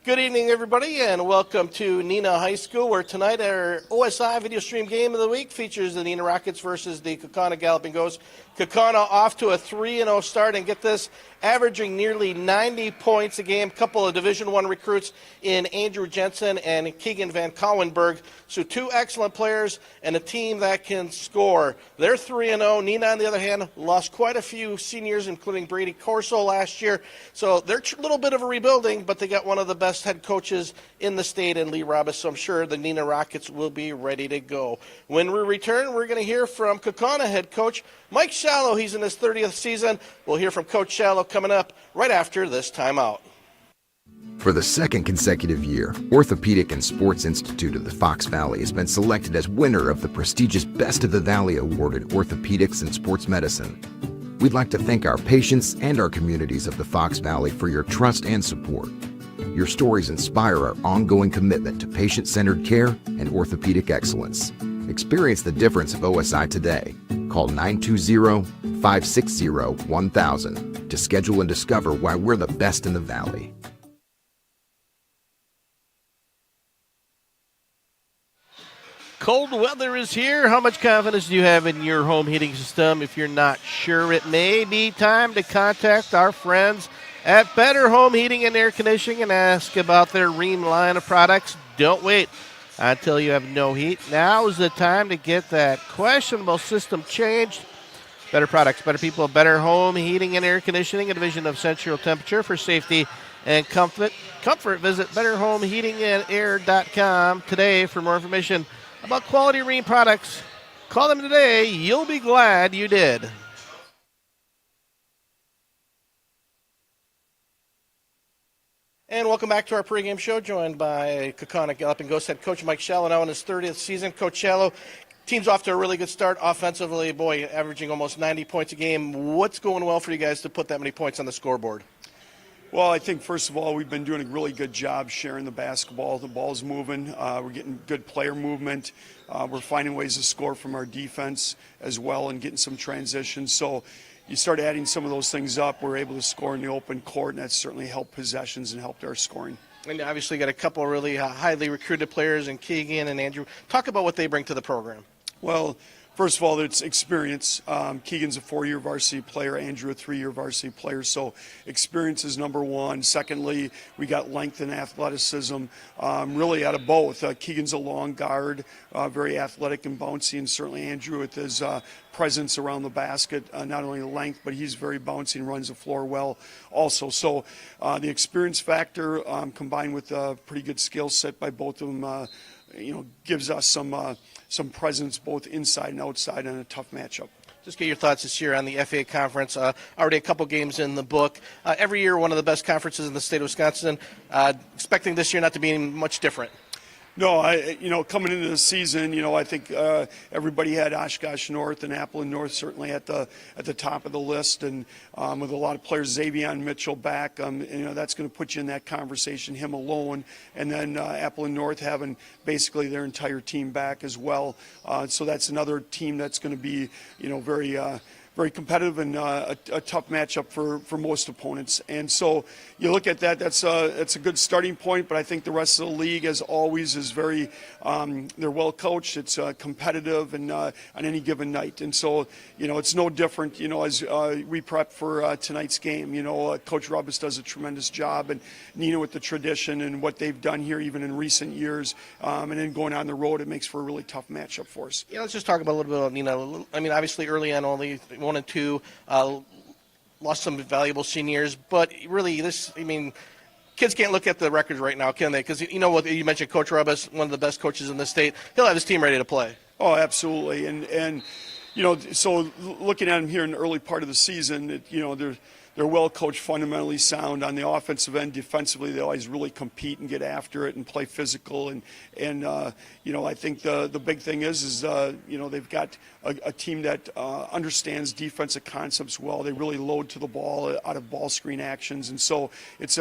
Good evening, everybody, and welcome to Neenah High School, where tonight our OSI video stream game of the week features the Neenah Rockets versus the Kaukauna Galloping Ghosts. Kaukauna off to a 3-0 start, and get this, averaging nearly 90 points a game. Couple of Division I recruits in Andrew Jensen and Keegan Van Cowenberg. So two excellent players and a team that can score. They're 3-0. Neenah, on the other hand, lost quite a few seniors, including Brady Corso last year. So they're a little bit of a rebuilding, but they got one of the best head coaches in the state in Lee Robbins. So I'm sure the Neenah Rockets will be ready to go. When we return, we're going to hear from Kaukauna head coach Mike Shallow. He's in his 30th season. We'll hear from Coach Shallow coming up right after this timeout. For the second consecutive year, Orthopedic Sports Institute of the Fox Valley has been selected as winner of the prestigious Best of the Valley Award in Orthopedics and Sports Medicine. We'd like to thank our patients and our communities of the Fox Valley for your trust and support. Your stories inspire our ongoing commitment to patient-centered care and orthopedic excellence. Experience the difference of OSI today. Call 920-560-1000 to schedule and discover why we're the best in the Valley. Cold weather is here. How much confidence do you have in your home heating system? If you're not sure, it may be time to contact our friends at Better Home Heating and Air Conditioning and ask about their Ream line of products. Don't wait until you have no heat. Now is the time to get that questionable system changed. Better products, better people, Better Home Heating and Air Conditioning, a division of Central Temperature for safety and comfort. Visit betterhomeheatingandair.com today for more information about quality Ream products. Call them today. You'll be glad you did. And welcome back to our pregame show, joined by Kaukauna Galloping Ghosts head coach Mike Shallow, now in his 30th season. Coach Shallow, team's off to a really good start offensively. Boy, averaging almost 90 points a game. What's going well for you guys to put that many points on the scoreboard? Well, I think, first of all, we've been doing a really good job sharing the basketball. The ball's moving. We're getting good player movement. We're finding ways to score from our defense as well and getting some transitions. So you start adding some of those things up, we're able to score in the open court, and that's certainly helped possessions and helped our scoring. And obviously got a couple of really highly recruited players in Keegan and Andrew. Talk about what they bring to the program. Well, first of all, it's experience. Keegan's a 4-year varsity player, Andrew a 3-year varsity player, so experience is number one. Secondly, we got length and athleticism, really out of both. Keegan's a long guard, very athletic and bouncy, and certainly Andrew with his presence around the basket, not only length, but he's very bouncy and runs the floor well also. So the experience factor combined with a pretty good skill set by both of them, gives us some presence both inside and outside in a tough matchup. Just get your thoughts this year on the FA conference. Already a couple games in the book. Every year one of the best conferences in the state of Wisconsin. Expecting this year not to be much different. No, coming into the season, I think everybody had Oshkosh North and Appleton North certainly at the top of the list, and with a lot of players, Xavion Mitchell back, that's going to put you in that conversation, him alone, and then Appleton North having basically their entire team back as well. So that's another team that's going to be, very competitive and a tough matchup for most opponents. And so you look at that, that's a good starting point, but I think the rest of the league, as always, is very, they're well coached, it's competitive and on any given night. And so, it's no different, as we prep for tonight's game. Coach Rubbis does a tremendous job, and Neenah with the tradition and what they've done here even in recent years, and then going on the road, it makes for a really tough matchup for us. Yeah, let's just talk about a little bit about Neenah. I mean, obviously early on only 1 and 2, lost some valuable seniors, but really kids can't look at the records right now, can they? Because what you mentioned, Coach Rubbis, one of the best coaches in the state, he'll have his team ready to play. Oh, absolutely, and so looking at him here in the early part of the season, they're well coached, fundamentally sound on the offensive end. Defensively, they always really compete and get after it and play physical. And I think the big thing is they've got a team that understands defensive concepts well. They really load to the ball out of ball screen actions, and so it's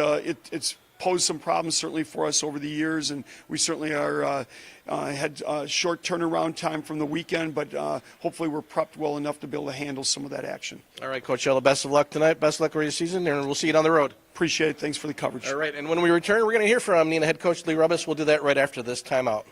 posed some problems certainly for us over the years, and we certainly are had short turnaround time from the weekend, but hopefully we're prepped well enough to be able to handle some of that action. All right, Coach Yella, best of luck tonight. Best of luck with the season, and we'll see you down the road. Appreciate it. Thanks for the coverage. All right, and when we return, we're going to hear from Neenah head coach Lee Rubis. We'll do that right after this timeout.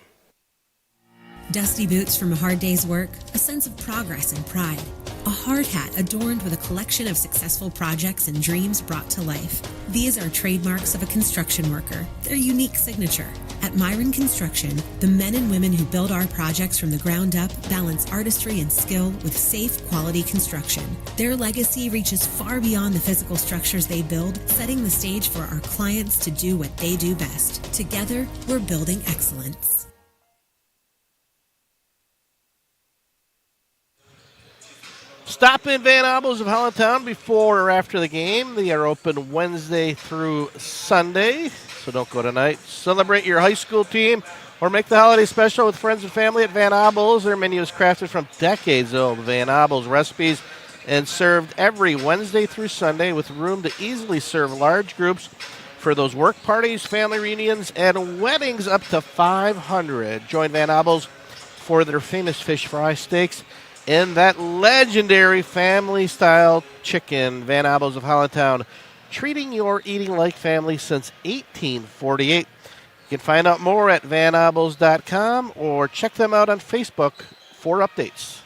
Dusty boots from a hard day's work, a sense of progress and pride. A hard hat adorned with a collection of successful projects and dreams brought to life. These are trademarks of a construction worker, their unique signature. At Myron Construction, the men and women who build our projects from the ground up balance artistry and skill with safe, quality construction. Their legacy reaches far beyond the physical structures they build, setting the stage for our clients to do what they do best. Together, we're building excellence. Stop in Van Abels of Hollandtown before or after the game. They are open Wednesday through Sunday, so don't go tonight. Celebrate your high school team or make the holiday special with friends and family at Van Abels. Their menu is crafted from decades old Van Abels recipes and served every Wednesday through Sunday with room to easily serve large groups for those work parties, family reunions, and weddings up to 500. Join Van Abels for their famous fish fry steaks and that legendary family-style chicken. Van Abels of Hollandtown, treating your eating like family since 1848. You can find out more at vanabels.com or check them out on Facebook for updates.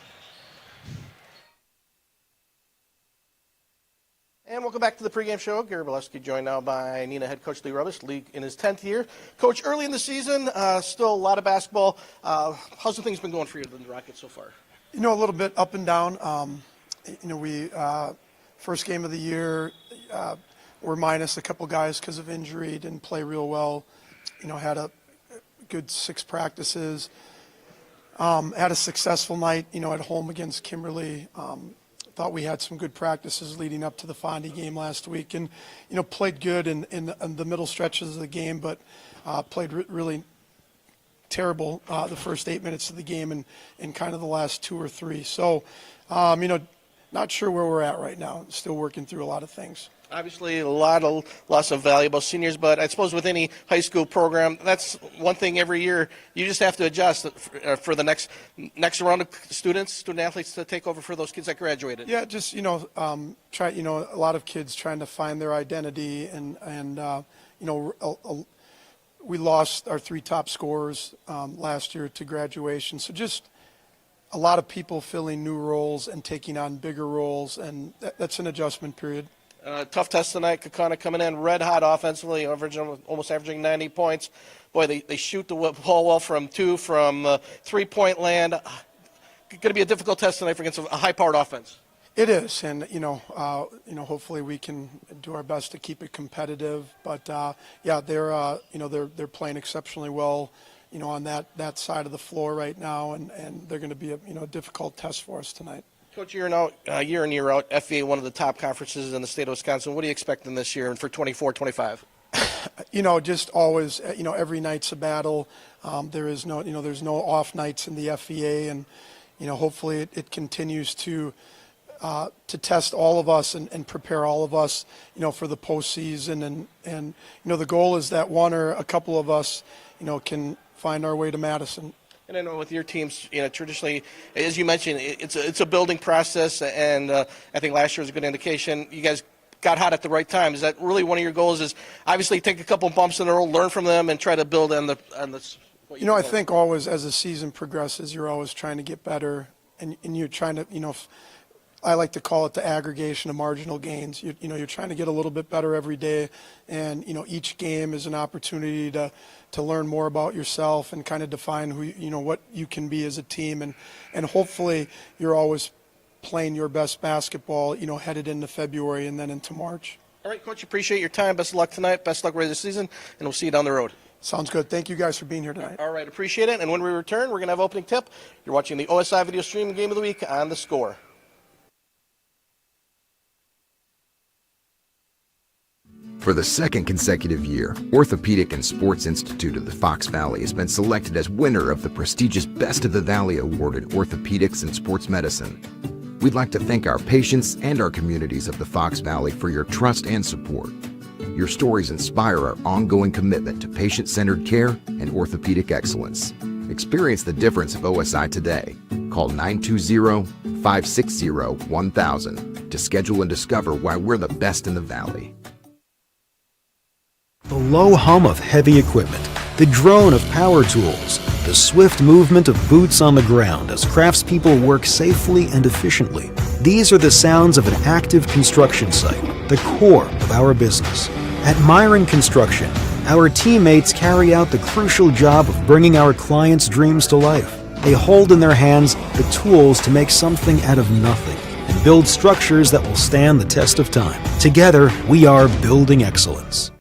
And welcome back to the pregame show. Gary Bolesky joined now by Neenah head coach Lee Rubis, Lee in his 10th year. Coach, early in the season, still a lot of basketball. How's the things been going for you in the Rockets so far? A little bit up and down. We first game of the year, we're minus a couple guys because of injury, didn't play real well. Had a good 6 practices. Had a successful night, at home against Kimberly. Thought we had some good practices leading up to the Fondy game last week, and played good in the middle stretches of the game, but played really terrible the first 8 minutes of the game and kind of the last 2 or 3. So, not sure where we're at right now. Still working through a lot of things. Obviously, lots of valuable seniors, but I suppose with any high school program, that's one thing every year. You just have to adjust for the next round of student athletes to take over for those kids that graduated. Yeah, just try. A lot of kids trying to find their identity, and we lost our 3 top scorers last year to graduation. So just a lot of people filling new roles and taking on bigger roles, and that's an adjustment period. Tough test tonight. Kaukauna coming in red hot offensively, almost averaging 90 points. Boy, they shoot the ball well from 2, from 3-point land. Going to be a difficult test tonight against a high-powered offense. It is, and hopefully we can do our best to keep it competitive. But they're playing exceptionally well, on that side of the floor right now, and they're going to be a difficult test for us tonight. Coach, year in, year out, FVA, one of the top conferences in the state of Wisconsin. What are you expecting this year and for 24-25? Just always, every night's a battle. There's no off nights in the FVA, and hopefully it continues to test all of us and prepare all of us, for the postseason. And the goal is that one or a couple of us, can find our way to Madison. And I know with your teams, traditionally, as you mentioned, it's a building process, and I think last year was a good indication. You guys got hot at the right time. Is that really one of your goals? Is obviously take a couple bumps in a row, learn from them, and try to build on the. I think always as the season progresses, you're always trying to get better, and you're trying to, I like to call it the aggregation of marginal gains. You're trying to get a little bit better every day, and each game is an opportunity to learn more about yourself and kind of define who what you can be as a team, and hopefully you're always playing your best basketball, headed into February and then into March. All right, Coach, appreciate your time. Best of luck tonight. Best of luck rest of the season, and we'll see you down the road. Sounds good. Thank you guys for being here tonight. All right, appreciate it. And when we return, we're going to have opening tip. You're watching the OSI Video Stream Game of the Week on The Score. For the second consecutive year, Orthopedic and Sports Institute of the Fox Valley has been selected as winner of the prestigious Best of the Valley Award in Orthopedics and Sports Medicine. We'd like to thank our patients and our communities of the Fox Valley for your trust and support. Your stories inspire our ongoing commitment to patient-centered care and orthopedic excellence. Experience the difference of OSI today. Call 920-560-1000 to schedule and discover why we're the best in the Valley. The low hum of heavy equipment, the drone of power tools, the swift movement of boots on the ground as craftspeople work safely and efficiently. These are the sounds of an active construction site, the core of our business. At Myron Construction, our teammates carry out the crucial job of bringing our clients' dreams to life. They hold in their hands the tools to make something out of nothing and build structures that will stand the test of time. Together, we are building excellence.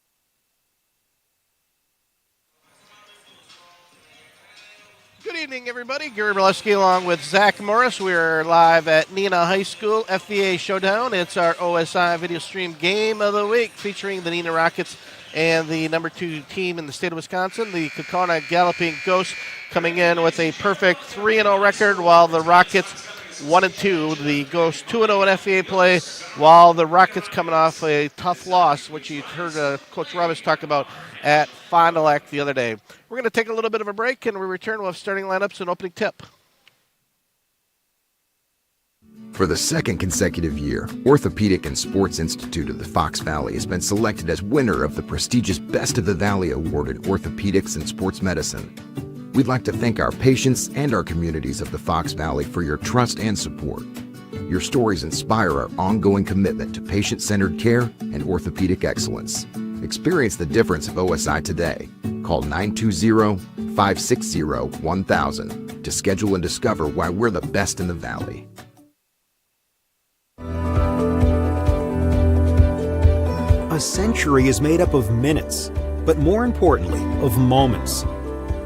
Good evening, everybody. Gary Brzezinski along with Zach Morris. We're live at Neenah High School FVA Showdown. It's our OSI video stream game of the week featuring the Neenah Rockets and the number 2 team in the state of Wisconsin, the Kaukauna Galloping Ghosts, coming in with a perfect 3-0 record, while the Rockets 1-2. The Ghosts 2-0 in FVA play, while the Rockets coming off a tough loss, which you heard Coach Roberts talk about at Fond du Lac the other day. We're going to take a little bit of a break, and we return with starting lineups and opening tip. For the second consecutive year, Orthopedic and Sports Institute of the Fox Valley has been selected as winner of the prestigious Best of the Valley Award in Orthopedics and Sports Medicine. We'd like to thank our patients and our communities of the Fox Valley for your trust and support. Your stories inspire our ongoing commitment to patient-centered care and orthopedic excellence. Experience the difference of OSI today. Call 920-560-1000 to schedule and discover why we're the best in the Valley. A century is made up of minutes, but more importantly, of moments.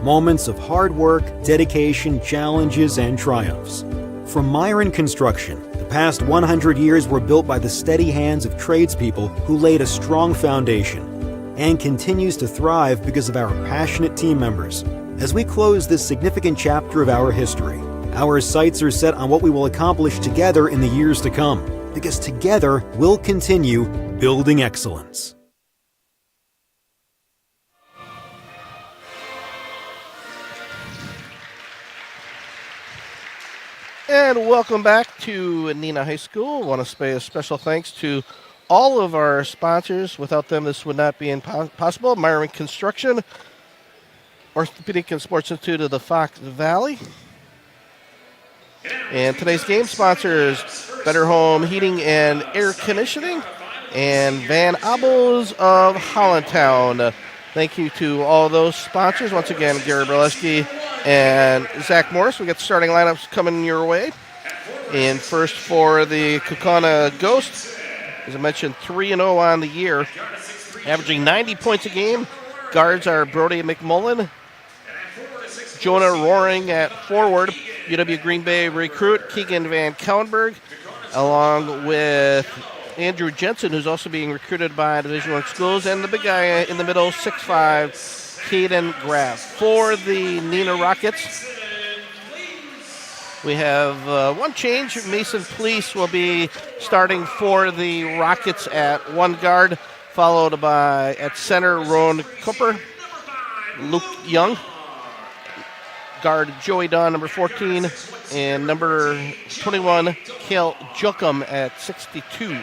Moments of hard work, dedication, challenges, and triumphs. From Myron Construction, the past 100 years were built by the steady hands of tradespeople who laid a strong foundation, and continues to thrive because of our passionate team members. As we close this significant chapter of our history, our sights are set on what we will accomplish together in the years to come, because together we'll continue building excellence. And welcome back to Neenah High School. I want to pay a special thanks to all of our sponsors. Without them, this would not be possible. Myron Construction, Orthopedic and Sports Institute of the Fox Valley. And today's game sponsors, Better Home Heating and Air Conditioning, and Van Abels of Hollandtown. Thank you to all those sponsors. Once again, Gary Brzezinski and Zach Morris. We got the starting lineups coming your way. And first for the Kaukauna Ghosts, as I mentioned, 3-0 on the year, averaging 90 points a game. Guards are Brody McMullen, Jonah Roaring at forward, UW Green Bay recruit Keegan Van Cowenberg, along with Andrew Jensen, who's also being recruited by Division I schools, and the big guy in the middle, 6'5", Caden Graff. For the Neenah Rockets, we have one change. Mason Police will be starting for the Rockets at one guard, followed by at center Roan Cooper, Luke Young, guard Joey Dunn, number 14, and number 21, Kale Jokum at 62.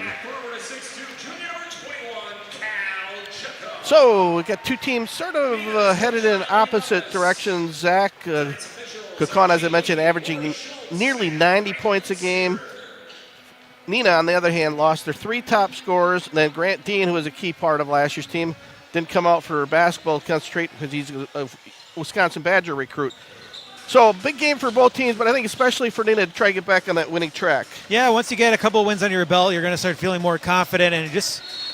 So we got two teams sort of headed in opposite directions. Zach, Kaukauna, as I mentioned, averaging nearly 90 points a game. Neenah, on the other hand, lost their 3 top scorers. And then Grant Dean, who was a key part of last year's team, didn't come out for basketball to concentrate because he's a Wisconsin Badger recruit. So big game for both teams, but I think especially for Neenah to try to get back on that winning track. Yeah, once you get a couple of wins under your belt, you're going to start feeling more confident. And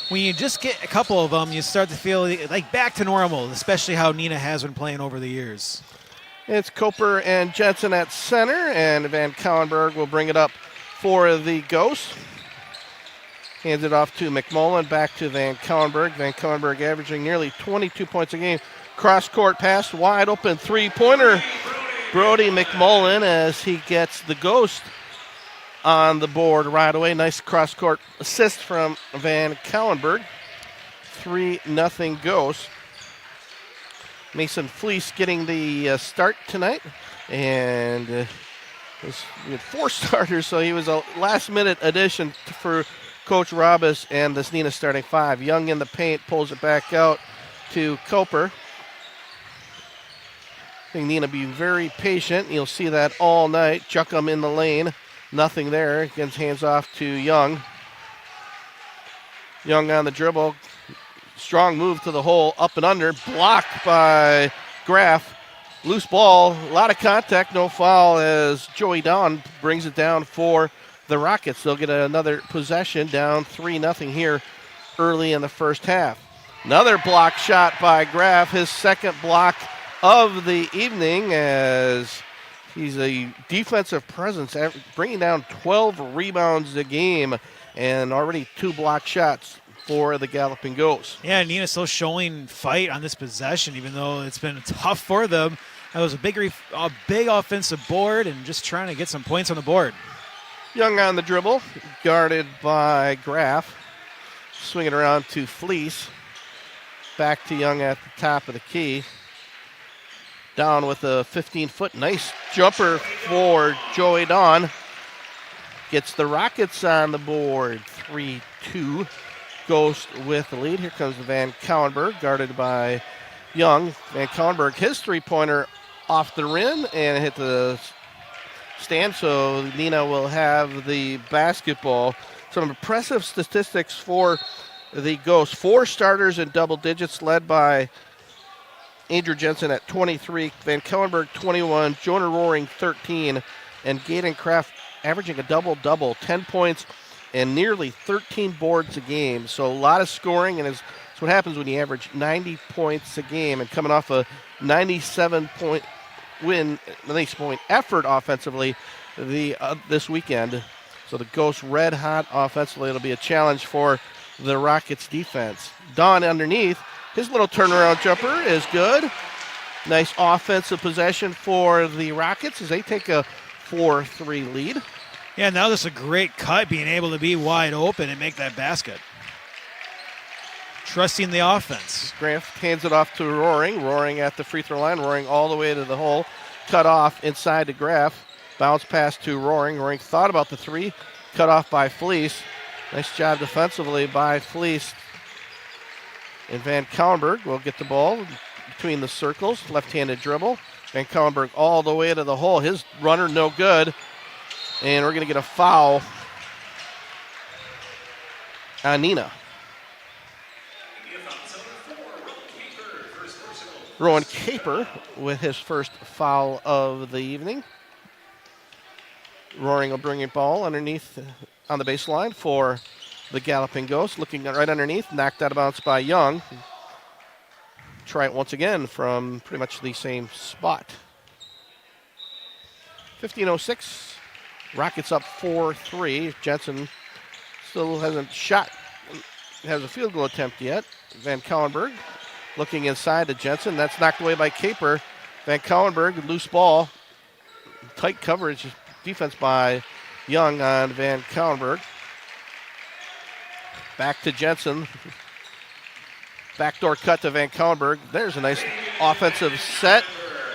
when you just get a couple of them, you start to feel like back to normal, especially how Neenah has been playing over the years. It's Cooper and Jensen at center, and Van Cowenberg will bring it up for the Ghosts. Hands it off to McMullen, back to Van Cowenberg. Van Cowenberg averaging nearly 22 points a game. Cross-court pass, wide open three-pointer. Brody McMullen as he gets the Ghost on the board right away. Nice cross-court assist from Van Cowenberg. 3-0 Ghosts. Mason Fleece getting the start tonight, and we had 4 starters, so he was a last-minute addition for Coach Robas and this Neenah starting 5. Young in the paint, pulls it back out to Koper. I think Neenah being very patient. You'll see that all night. Juckum in the lane. Nothing there. Gets hands off to Young. Young on the dribble. Strong move to the hole. Up and under. Blocked by Graff. Loose ball. A lot of contact. No foul as Joey Don brings it down for the Rockets. They'll get another possession, down 3-0 here early in the first half. Another block shot by Graff. His second block of the evening, as he's a defensive presence, bringing down 12 rebounds a game and already 2 block shots for the Galloping Ghosts. Yeah, Neenah still showing fight on this possession, even though it's been tough for them. That was a big offensive board and just trying to get some points on the board. Young on the dribble, guarded by Graff. Swing it around to Fleece. Back to Young at the top of the key. Down with a 15-foot nice jumper for Joey Don. Gets the Rockets on the board. 3-2. Ghost with the lead. Here comes Van Cowenberg, guarded by Young. Van Cowenberg, his three-pointer off the rim and hit the stand, so Neenah will have the basketball. Some impressive statistics for the Ghosts. 4 starters in double digits, led by Andrew Jensen at 23, Van Cowenberg 21, Jonah Roaring 13, and Gaden Kraft averaging a double-double, 10 points and nearly 13 boards a game. So a lot of scoring, and it's what happens when you average 90 points a game, and coming off a 97-point win, 90-point effort offensively this weekend. So the Ghosts red hot offensively. It'll be a challenge for the Rockets defense. Don underneath. His little turnaround jumper is good. Nice offensive possession for the Rockets as they take a 4-3 lead. Yeah, now this is a great cut, being able to be wide open and make that basket. Trusting the offense. Grant hands it off to Roaring. Roaring at the free throw line. Roaring all the way to the hole. Cut off inside to Graff. Bounce pass to Roaring. Roaring thought about the 3. Cut off by Fleece. Nice job defensively by Fleece. And Van Cowenberg will get the ball between the circles. Left-handed dribble. Van Cowenberg all the way to the hole. His runner no good. And we're going to get a foul on Neenah. Rowan Caper with his first foul of the evening. Roaring will bring a ball underneath on the baseline for the Galloping Ghosts. Looking right underneath, knocked out of bounds by Young. Try it once again from pretty much the same spot. 15:06. Rockets up 4-3. Jensen still hasn't shot, has a field goal attempt yet. Van Cowenberg looking inside to Jensen. That's knocked away by Caper. Van Cowenberg, loose ball. Tight coverage, defense by Young on Van Cowenberg. Back to Jensen. Backdoor cut to Van Cowenberg. There's a nice offensive set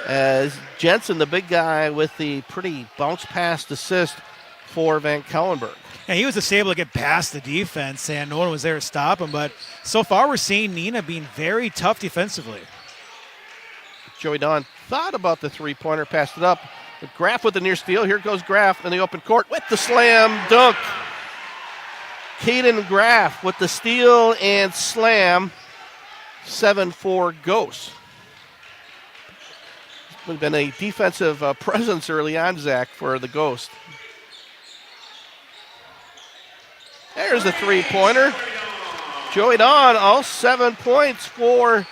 as Jensen, the big guy, with the pretty bounce pass assist for Van Cowenberg. Yeah, he was just able to get past the defense, and no one was there to stop him. But so far we're seeing Neenah being very tough defensively. Joey Don thought about the three-pointer, passed it up. But Graff with the near steal. Here goes Graff in the open court with the slam dunk. Caden Graff with the steal and slam. 7-4 Ghosts. Would have been a defensive presence early on, Zach, for the Ghost. There's the three-pointer. Joey Don, all 7 points for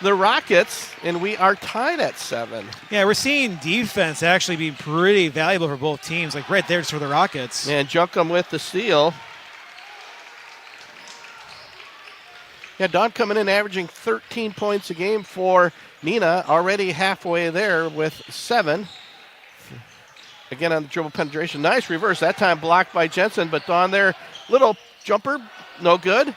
the Rockets, and we are tied at 7. Yeah, we're seeing defense actually be pretty valuable for both teams, like right there just for the Rockets. And Junkum with the steal. Yeah, Don coming in averaging 13 points a game for Neenah, already halfway there with 7. Again on the dribble penetration. Nice reverse. That time blocked by Jensen, but Don there, little jumper, no good.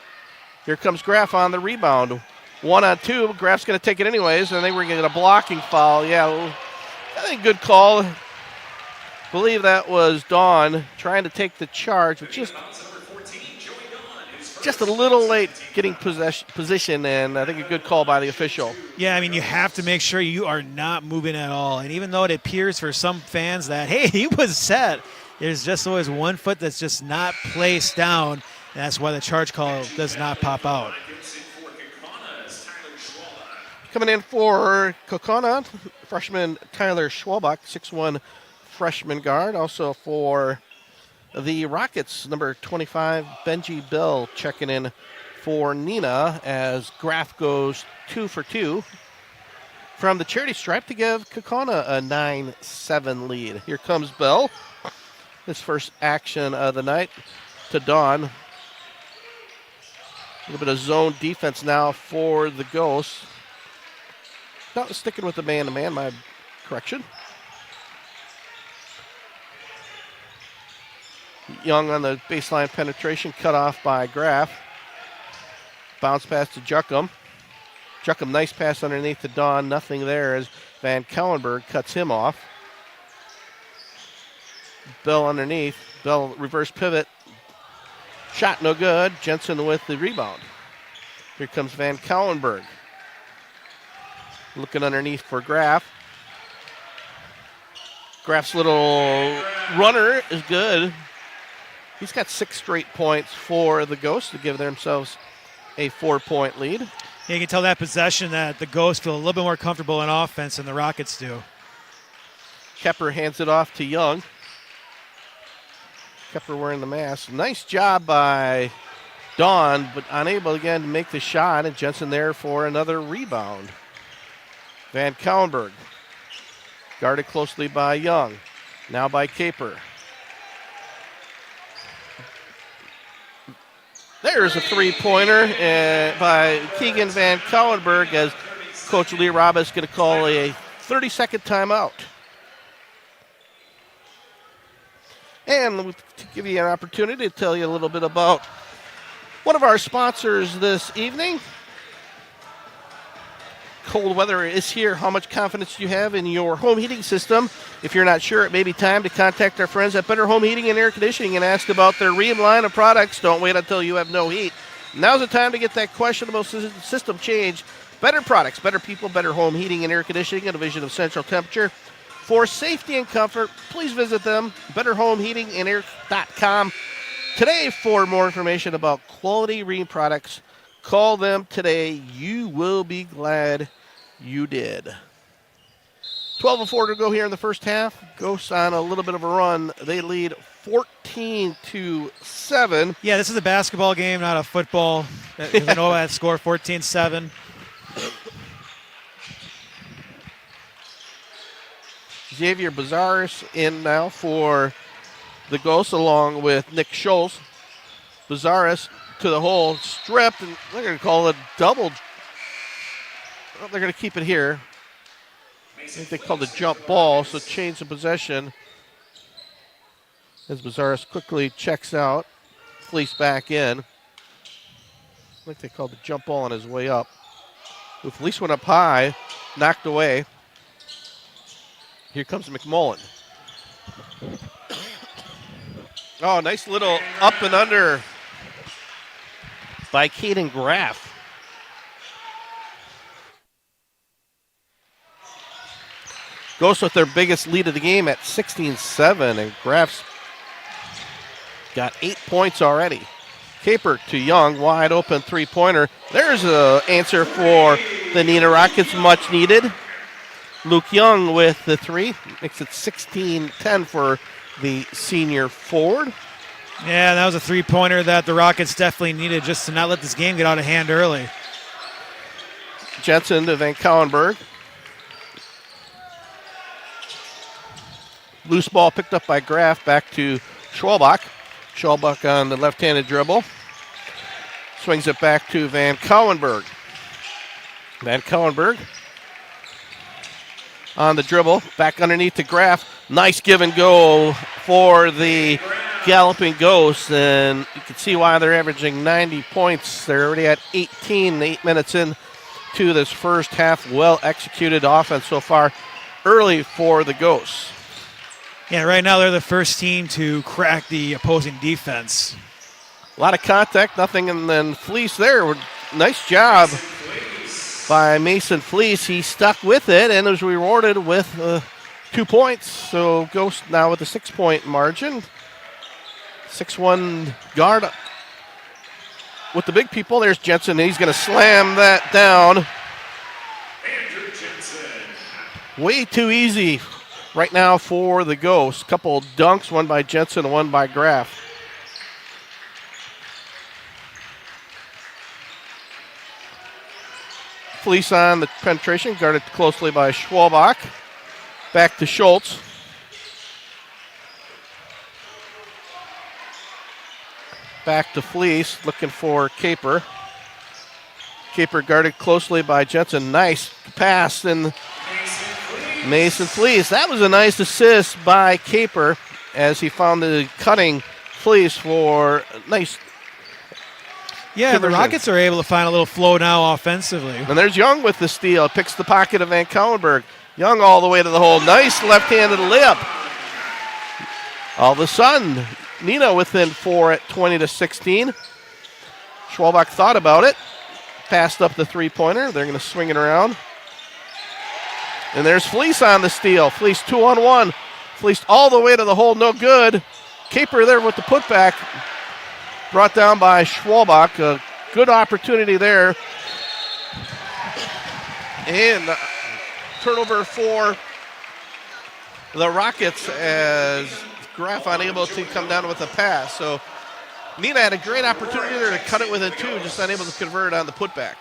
Here comes Graff on the rebound. 1-on-2. Graff's going to take it anyways, and they were getting a blocking foul. Yeah, I think good call. Believe that was Dawn trying to take the charge, but just a little late getting position, and I think a good call by the official. Yeah, I mean, you have to make sure you are not moving at all. And even though it appears for some fans that, hey, he was set, there's just always one foot that's just not placed down, and that's why the charge call does not pop out. Coming in for Kaukauna, freshman Tyler Schwalbach, 6'1" freshman guard. Also for the Rockets, number 25, Benji Bell checking in for Neenah as Graff goes 2 for 2 from the charity stripe to give Kaukauna a 9-7 lead. Here comes Bell. His first action of the night to Dawn. A little bit of zone defense now for the Ghosts. Not sticking with the man-to-man, my correction. Young on the baseline penetration, cut off by Graff. Bounce pass to Juckham. Juckham, nice pass underneath to Dawn. Nothing there as Van Kellenberg cuts him off. Bell underneath. Bell reverse pivot. Shot no good. Jensen with the rebound. Here comes Van Kellenberg. Looking underneath for Graff. Graff's little runner is good. He's got 6 straight points for the Ghosts to give themselves a 4-point lead. Yeah, you can tell that possession that the Ghosts feel a little bit more comfortable in offense than the Rockets do. Kepper hands it off to Young. Kepper wearing the mask. Nice job by Dawn, but unable again to make the shot, and Jensen there for another rebound. Van Kellenberg guarded closely by Young. Now by Caper. There's a three-pointer by Keegan Van Kellenberg as Coach Lee Robb is going to call a 30-second timeout. And to give you an opportunity to tell you a little bit about one of our sponsors this evening. Cold weather is here. How much confidence do you have in your home heating system? If you're not sure, it may be time to contact our friends at Better Home Heating and Air Conditioning and ask about their Ream line of products. Don't wait until you have no heat. Now's the time to get that questionable system changed. Better products, better people, Better Home Heating and Air Conditioning, a division of Central Temperature. For safety and comfort, please visit them, betterhomeheatingandair.com. Today, for more information about quality Ream products, call them today. You will be glad you did. 12:04 to go here in the first half. Ghosts on a little bit of a run. They lead 14-7. Yeah, this is a basketball game, not a football. I know that score 14-7. Xavier Bazaris in now for the Ghosts along with Nick Scholes. Bazaris to the hole, stripped, and they're going to call it double. Well, they're going to keep it here. I think they called a jump ball, so change the possession. As Bazaris quickly checks out, fleece back in. I think they called the jump ball on his way up. The fleece went up high, knocked away. Here comes McMullen. Oh, nice little up and under by Caden Graff. Ghosts with their biggest lead of the game at 16-7, and Graff's got 8 points already. Caper to Young, wide open three-pointer. There's an answer for the Neenah Rockets, much needed. Luke Young with the three, makes it 16-10 for the senior forward. Yeah, that was a three-pointer that the Rockets definitely needed just to not let this game get out of hand early. Jensen to Van Kellenberg. Loose ball picked up by Graff, back to Schwalbach. Schwalbach on the left-handed dribble. Swings it back to Van Kellenberg. Van Kellenberg on the dribble, back underneath to Graff. Nice give and go for the Galloping Ghosts, and you can see why they're averaging 90 points. They're already at 18, 8 minutes in to this first half. Well-executed offense so far early for the Ghosts. Yeah, right now they're the first team to crack the opposing defense. A lot of contact, nothing, and then Fleece there. Nice job by Mason Fleece. He stuck with it and was rewarded with 2 points. So Ghost now with a 6-point margin. 6'1" guard with the big people. There's Jensen. He's going to slam that down. Way too easy right now for the Ghosts. Couple dunks, one by Jensen and one by Graff. Fleece on the penetration, guarded closely by Schwalbach. Back to Schultz. Back to Fleece, looking for Caper. Caper guarded closely by Jensen. Nice pass, and Mason Fleece. That was a nice assist by Caper as he found the cutting Fleece for a nice. Yeah, the Rockets are able to find a little flow now offensively. And there's Young with the steal. Picks the pocket of Van Kaulenberg. Young all the way to the hole. Nice left-handed layup. All of a sudden, Neenah within 4 at 20-16. Schwalbach thought about it. Passed up the three-pointer. They're going to swing it around. And there's Fleece on the steal. Fleece 2-on-1. Fleece all the way to the hole. No good. Caper there with the putback. Brought down by Schwalbach. A good opportunity there. And turnover for the Rockets as Graff unable to come down with a pass. So Neenah had a great opportunity there to cut it within 2, just unable to convert on the putback.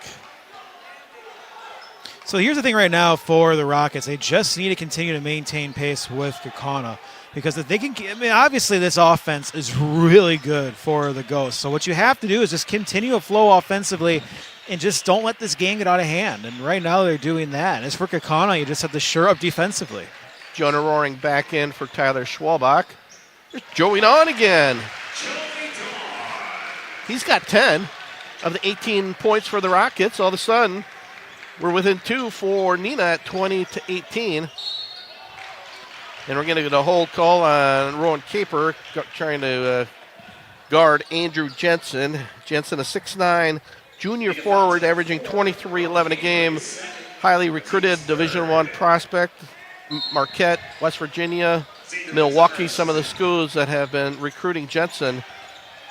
So here's the thing right now for the Rockets. They just need to continue to maintain pace with Kaukauna. Because if they can, I mean, obviously this offense is really good for the Ghosts. So what you have to do is just continue to flow offensively and just don't let this game get out of hand. And right now they're doing that. And as for Kaukauna, you just have to shore up defensively. Jonah Roaring back in for Tyler Schwalbach. There's Joey Don again. He's got 10 of the 18 points for the Rockets. All of a sudden, we're within 2 for Neenah at 20-18. And we're going to get a hold call on Rowan Caper trying to guard Andrew Jensen. Jensen, a 6'9", junior forward, averaging 23-11 a game. Highly recruited Division I prospect. Marquette, West Virginia, Milwaukee, some of the schools that have been recruiting Jensen.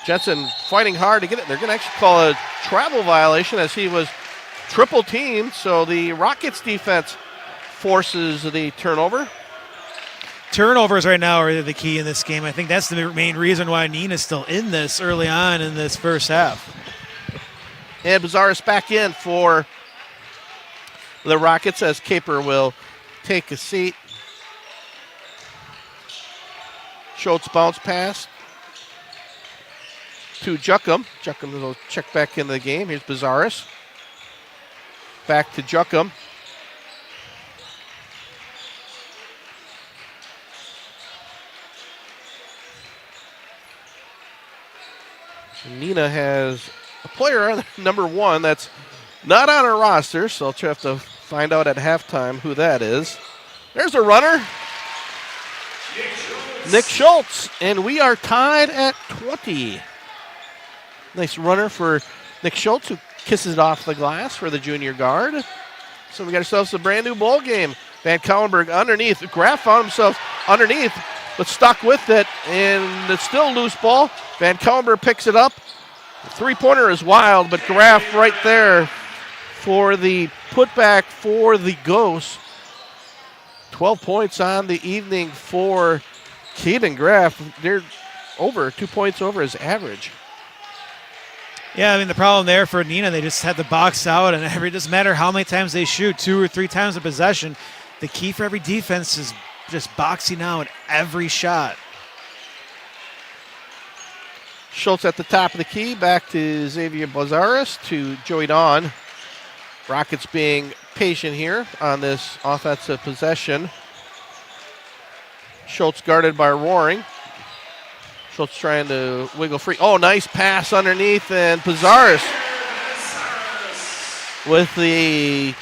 Jensen fighting hard to get it. They're going to actually call a travel violation as he was triple teamed. So the Rockets defense forces the turnover. Turnovers right now are the key in this game. I think that's the main reason why Neenah's still in this early on in this first half. And Bazaris back in for the Rockets as Caper will take a seat. Schultz bounce pass to Juckum. Juckum will check back into the game. Here's Bazaris. Back to Juckum. Neenah has a player, number 1, that's not on our roster, so I'll have to find out at halftime who that is. There's a runner. Nick Schultz, and we are tied at 20. Nice runner for Nick Schultz, who kisses it off the glass for the junior guard. So we got ourselves a brand new bowl game. Van Kaulenberg underneath. Graff found himself underneath, but stuck with it, and it's still loose ball. Van Kaulenberg picks it up. The three-pointer is wild, but Graff right there for the putback for the Ghosts. 12 points on the evening for Caden Graff. They're over 2 points over his average. Yeah, I mean, the problem there for Neenah, they just had the box out, and it doesn't matter how many times they shoot, 2 or 3 times a possession. The key for every defense is just boxing out every shot. Schultz at the top of the key, back to Xavier Bazaris, to Joey Don. Rockets being patient here on this offensive possession. Schultz guarded by Roaring. Schultz trying to wiggle free. Oh, nice pass underneath, and Pizarris with the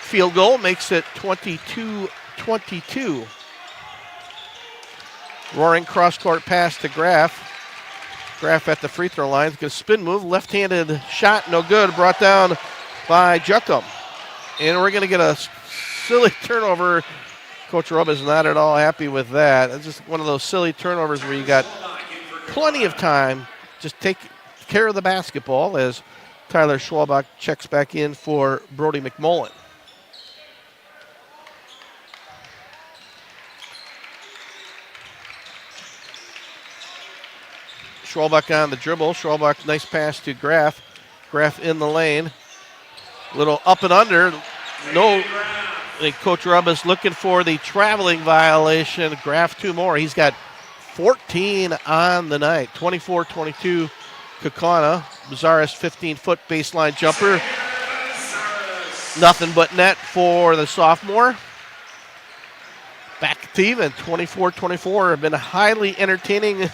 field goal makes it 22-22. Roaring cross-court pass to Graff. Graff at the free throw line. Going to spin move. Left-handed shot, no good. Brought down by Juckum. And we're going to get a silly turnover. Coach Rubb is not at all happy with that. It's just one of those silly turnovers where you got plenty of time. Just take care of the basketball as Tyler Schwalbach checks back in for Brody McMullen. Schwalbach on the dribble. Schwalbach, nice pass to Graff. Graff in the lane. Little up and under. No. I think Coach Rubb is looking for the traveling violation. Graff 2 more. He's got 14 on the night. 24-22 Kaukauna. Bizarris 15-foot baseline jumper. Nothing but net for the sophomore. Back to even. 24-24. Have been a highly entertaining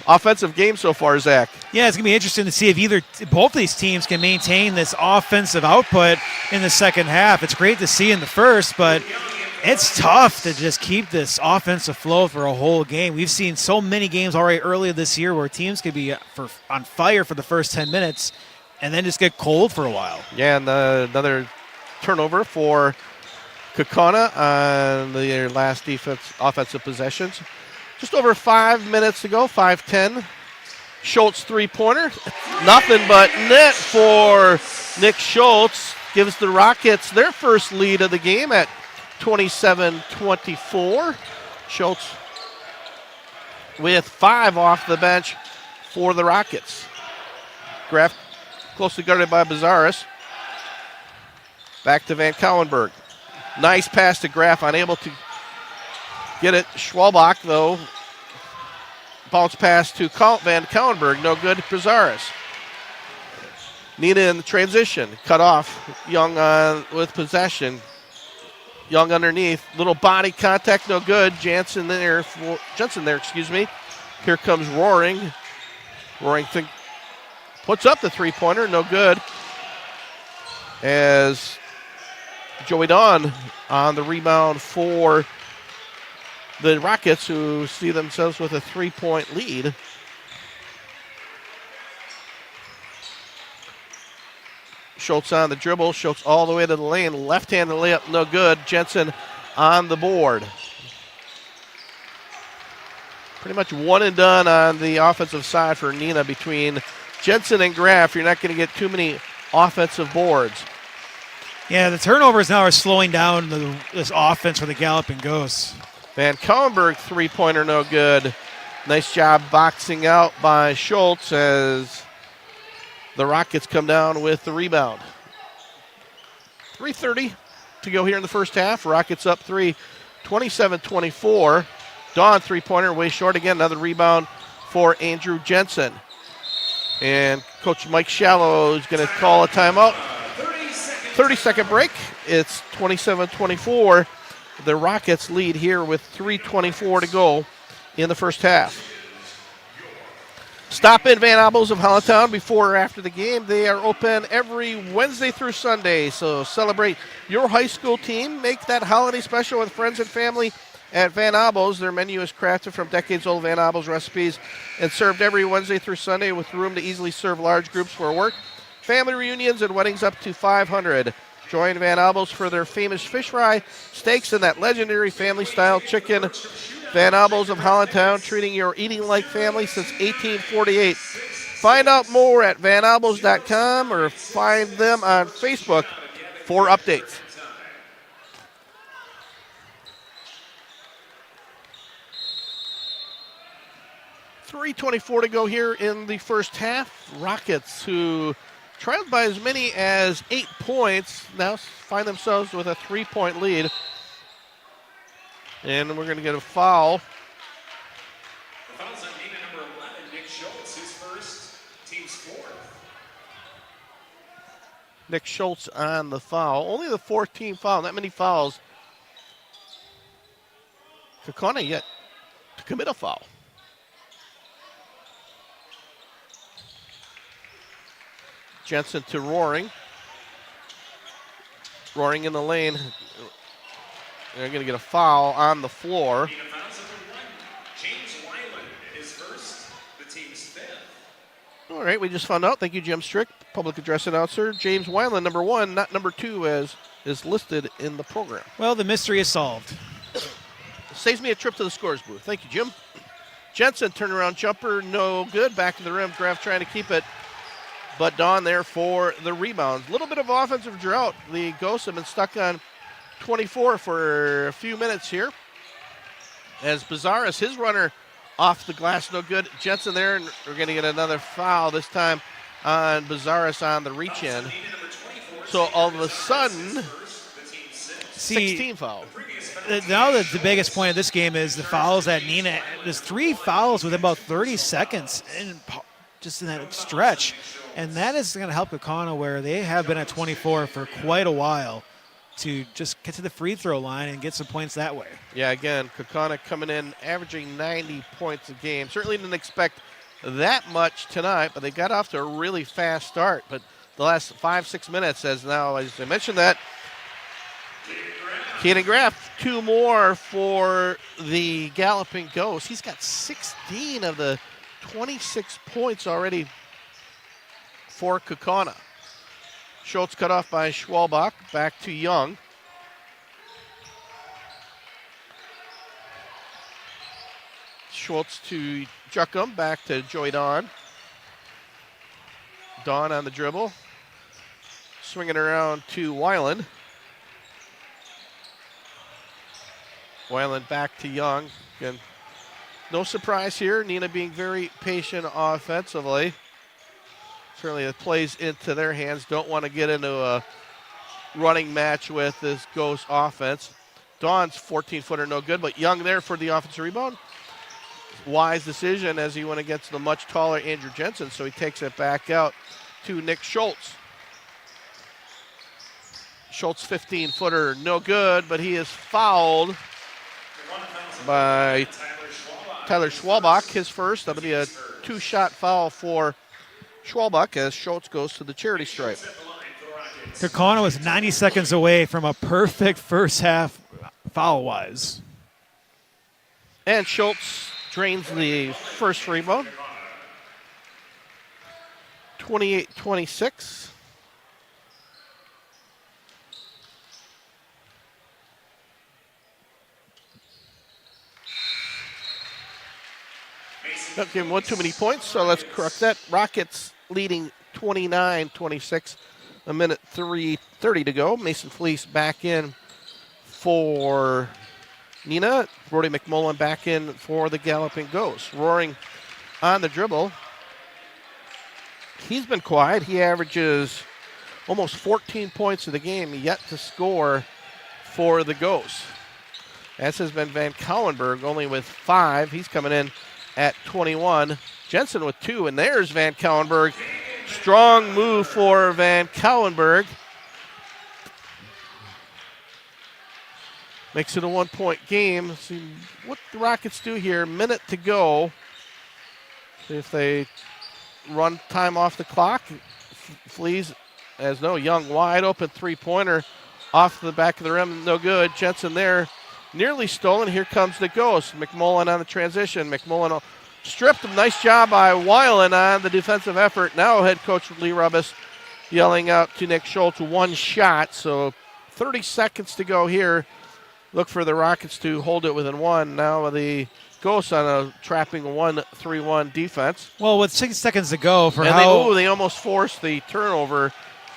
offensive game so far, Zach. Yeah, it's going to be interesting to see if both these teams can maintain this offensive output in the second half. It's great to see in the first, but it's tough to just keep this offensive flow for a whole game. We've seen so many games already earlier this year where teams could be on fire for the first 10 minutes and then just get cold for a while. Yeah, and another turnover for Kaukauna on their last offensive possessions. Just over 5 minutes to go, 5:10. Schultz three-pointer. Nothing but net for Nick Schultz. Gives the Rockets their first lead of the game at 27-24. Schultz with 5 off the bench for the Rockets. Graff closely guarded by Bizarris. Back to Van Cowenberg. Nice pass to Graff, unable to get it. Schwalbach, though. Bounce pass to Van Cowenberg. No good. Pizarris. Neenah in the transition. Cut off. Young with possession. Young underneath. Little body contact. No good. Jensen there. Here comes Roaring. Roaring puts up the three-pointer. No good. As Joey Dawn on the rebound for the Rockets, who see themselves with a 3-point lead. Schultz on the dribble. Schultz all the way to the lane. Left-handed layup, no good. Jensen on the board. Pretty much one and done on the offensive side for Neenah between Jensen and Graff. You're not going to get too many offensive boards. Yeah, the turnovers now are slowing down this offense for the Galloping Ghosts. Van Cowenberg three-pointer, no good. Nice job boxing out by Schultz as the Rockets come down with the rebound. 3:30 to go here in the first half. Rockets up 3, 27-24. Dawn three-pointer, way short again. Another rebound for Andrew Jensen. And Coach Mike Shallow is going to call a timeout. 30-second break. It's 27-24. The Rockets lead here with 3:24 to go in the first half. Stop in Van Abels of Hollandtown before or after the game. They are open every Wednesday through Sunday, so celebrate your high school team. Make that holiday special with friends and family at Van Abels. Their menu is crafted from decades-old Van Abels recipes and served every Wednesday through Sunday with room to easily serve large groups for work, family reunions, and weddings up to 500. Join Van Abels for their famous fish fry, steaks, and that legendary family-style chicken. Van Abels of Hollandtown, treating your eating like family since 1848. Find out more at vanabels.com or find them on Facebook for updates. .324 to go here in the first half. Rockets, who trailed by as many as 8 points, now find themselves with a 3-point lead. And we're going to get a foul. The foul's on Neenah number 11, Nick Schultz, his first, team's fourth. Nick Schultz on the foul. Only the 14th foul, not many fouls. Kaukauna yet to commit a foul. Jensen to Roaring. Roaring in the lane. They're going to get a foul on the floor. Neenah fouls number 1. James Weiland is first, the team's 5th. All right, we just found out. Thank you, Jim Strick, public address announcer. James Weiland, number 1, not number 2, as is listed in the program. Well, the mystery is solved. Saves me a trip to the scores booth. Thank you, Jim. Jensen, turnaround jumper, no good. Back to the rim. Graf trying to keep it, but Dawn there for the rebounds. A little bit of offensive drought. The Ghosts have been stuck on 24 for a few minutes here. As Bizarras, his runner off the glass, no good. Jensen there, and we're going to get another foul, this time on Bizarras on the reach in. So all of a sudden, 16 foul. Now the biggest point of this game is the fouls that Neenah. There's 3 fouls within about 30 seconds, and just in that stretch, and that is going to help Kaukauna, where they have been at 24 for quite a while, to just get to the free throw line and get some points that way. Yeah, again, Kaukauna coming in averaging 90 points a game. Certainly didn't expect that much tonight, but they got off to a really fast start. But the last 5-6 minutes, as I mentioned that, Caden Graf, 2 more for the Galloping Ghost. He's got 16 of the 26 points already for Kaukauna. Schultz cut off by Schwalbach. Back to Young. Schultz to Juckum. Back to Joy Dawn. Dawn on the dribble. Swinging around to Weiland. Weiland back to Young. Again, no surprise here. Neenah being very patient offensively. Certainly it plays into their hands. Don't want to get into a running match with this Ghost offense. Dawn's 14-footer, no good, but Young there for the offensive rebound. Wise decision as he went against the much taller Andrew Jensen, so he takes it back out to Nick Schultz. Schultz, 15-footer, no good, but he is fouled by Tyler Schwalbach, his first. That'll be a 2-shot foul for Schwalbach as Schultz goes to the charity stripe. Kaukauna was 90 seconds away from a perfect first half foul-wise. And Schultz drains the first rebound. 28-26. Not giving one too many points, so let's correct that. Rockets leading 29-26, a minute 3:30 to go. Mason Fleece back in for Neenah. Brody McMullen back in for the Galloping Ghosts. Roaring on the dribble. He's been quiet. He averages almost 14 points of the game, yet to score for the Ghosts. As has been Van Cowenberg, only with 5. He's coming in at 21. Jensen with 2, and there's Van Cowenberg. Strong move for Van Cowenberg. Makes it a 1-point game. Let's see what the Rockets do here. Minute to go. See if they run time off the clock. Flees as no. Young wide open 3-pointer off the back of the rim. No good. Jensen there. Nearly stolen. Here comes the Ghost. McMullen on the transition. McMullen stripped him. Nice job by Weiland on the defensive effort. Now head coach Lee Rubbis yelling out to Nick Schultz, 1 shot. So 30 seconds to go here. Look for the Rockets to hold it within 1. Now the Ghosts on a trapping 1-3-1 defense. Well, with 6 seconds to go for they almost forced the turnover.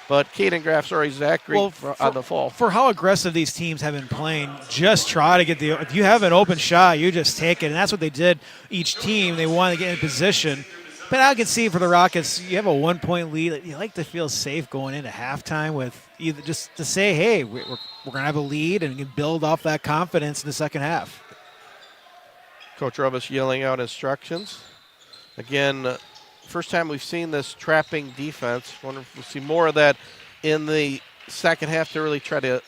But Caden Graf, Zachary on the fall. For how aggressive these teams have been playing, just try to get if you have an open shot, you just take it. And that's what they did each team. They wanted to get in position. But I can see for the Rockets, you have a 1-point lead. You like to feel safe going into halftime with either just to say, hey, we're going to have a lead and we can build off that confidence in the second half. Coach Rubbis yelling out instructions. Again, first time we've seen this trapping defense. Wonder if we'll see more of that in the second half to really try to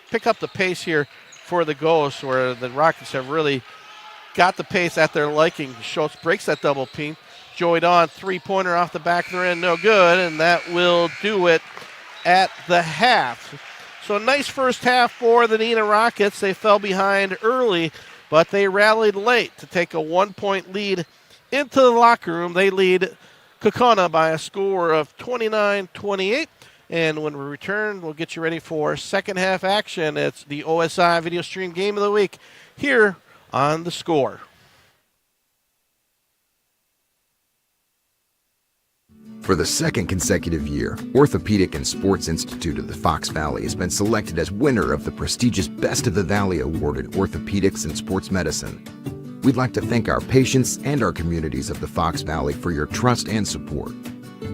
pick up the pace here for the Ghosts, where the Rockets have really got the pace at their liking. Schultz breaks that double Joey Dawn, three-pointer off the back of their end, no good, and that will do it at the half. So a nice first half for the Neenah Rockets. They fell behind early, but they rallied late to take a 1-point lead into the locker room. They lead Kaukauna by a score of 29-28. And when we return, we'll get you ready for second half action. It's the OSI Video Stream Game of the Week here on The Score. For the second consecutive year, Orthopedic and Sports Institute of the Fox Valley has been selected as winner of the prestigious Best of the Valley Award in Orthopedics and Sports Medicine. We'd like to thank our patients and our communities of the Fox Valley for your trust and support.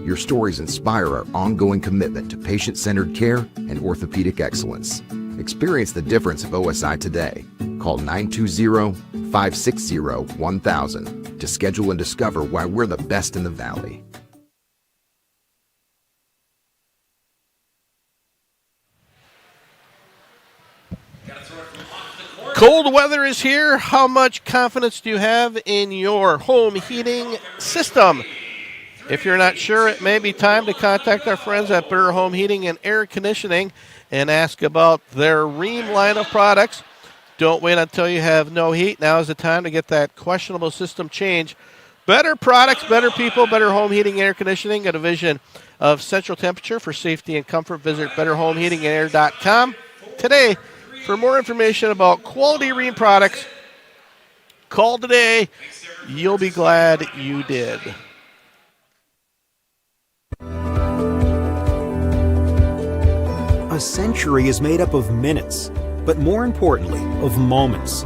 Your stories inspire our ongoing commitment to patient-centered care and orthopedic excellence. Experience the difference of OSI today. Call 920-560-1000 to schedule and discover why we're the best in the Valley. Cold weather is here. How much confidence do you have in your home heating system? If you're not sure, it may be time to contact our friends at Better Home Heating and Air Conditioning and ask about their Ream line of products. Don't wait until you have no heat. Now is the time to get that questionable system changed. Better products, better people, Better Home Heating and Air Conditioning, a division of Central Temperature. For safety and comfort, visit betterhomeheatingandair.com today. For more information about quality Ream products, call today. You'll be glad you did. A century is made up of minutes, but more importantly, of moments.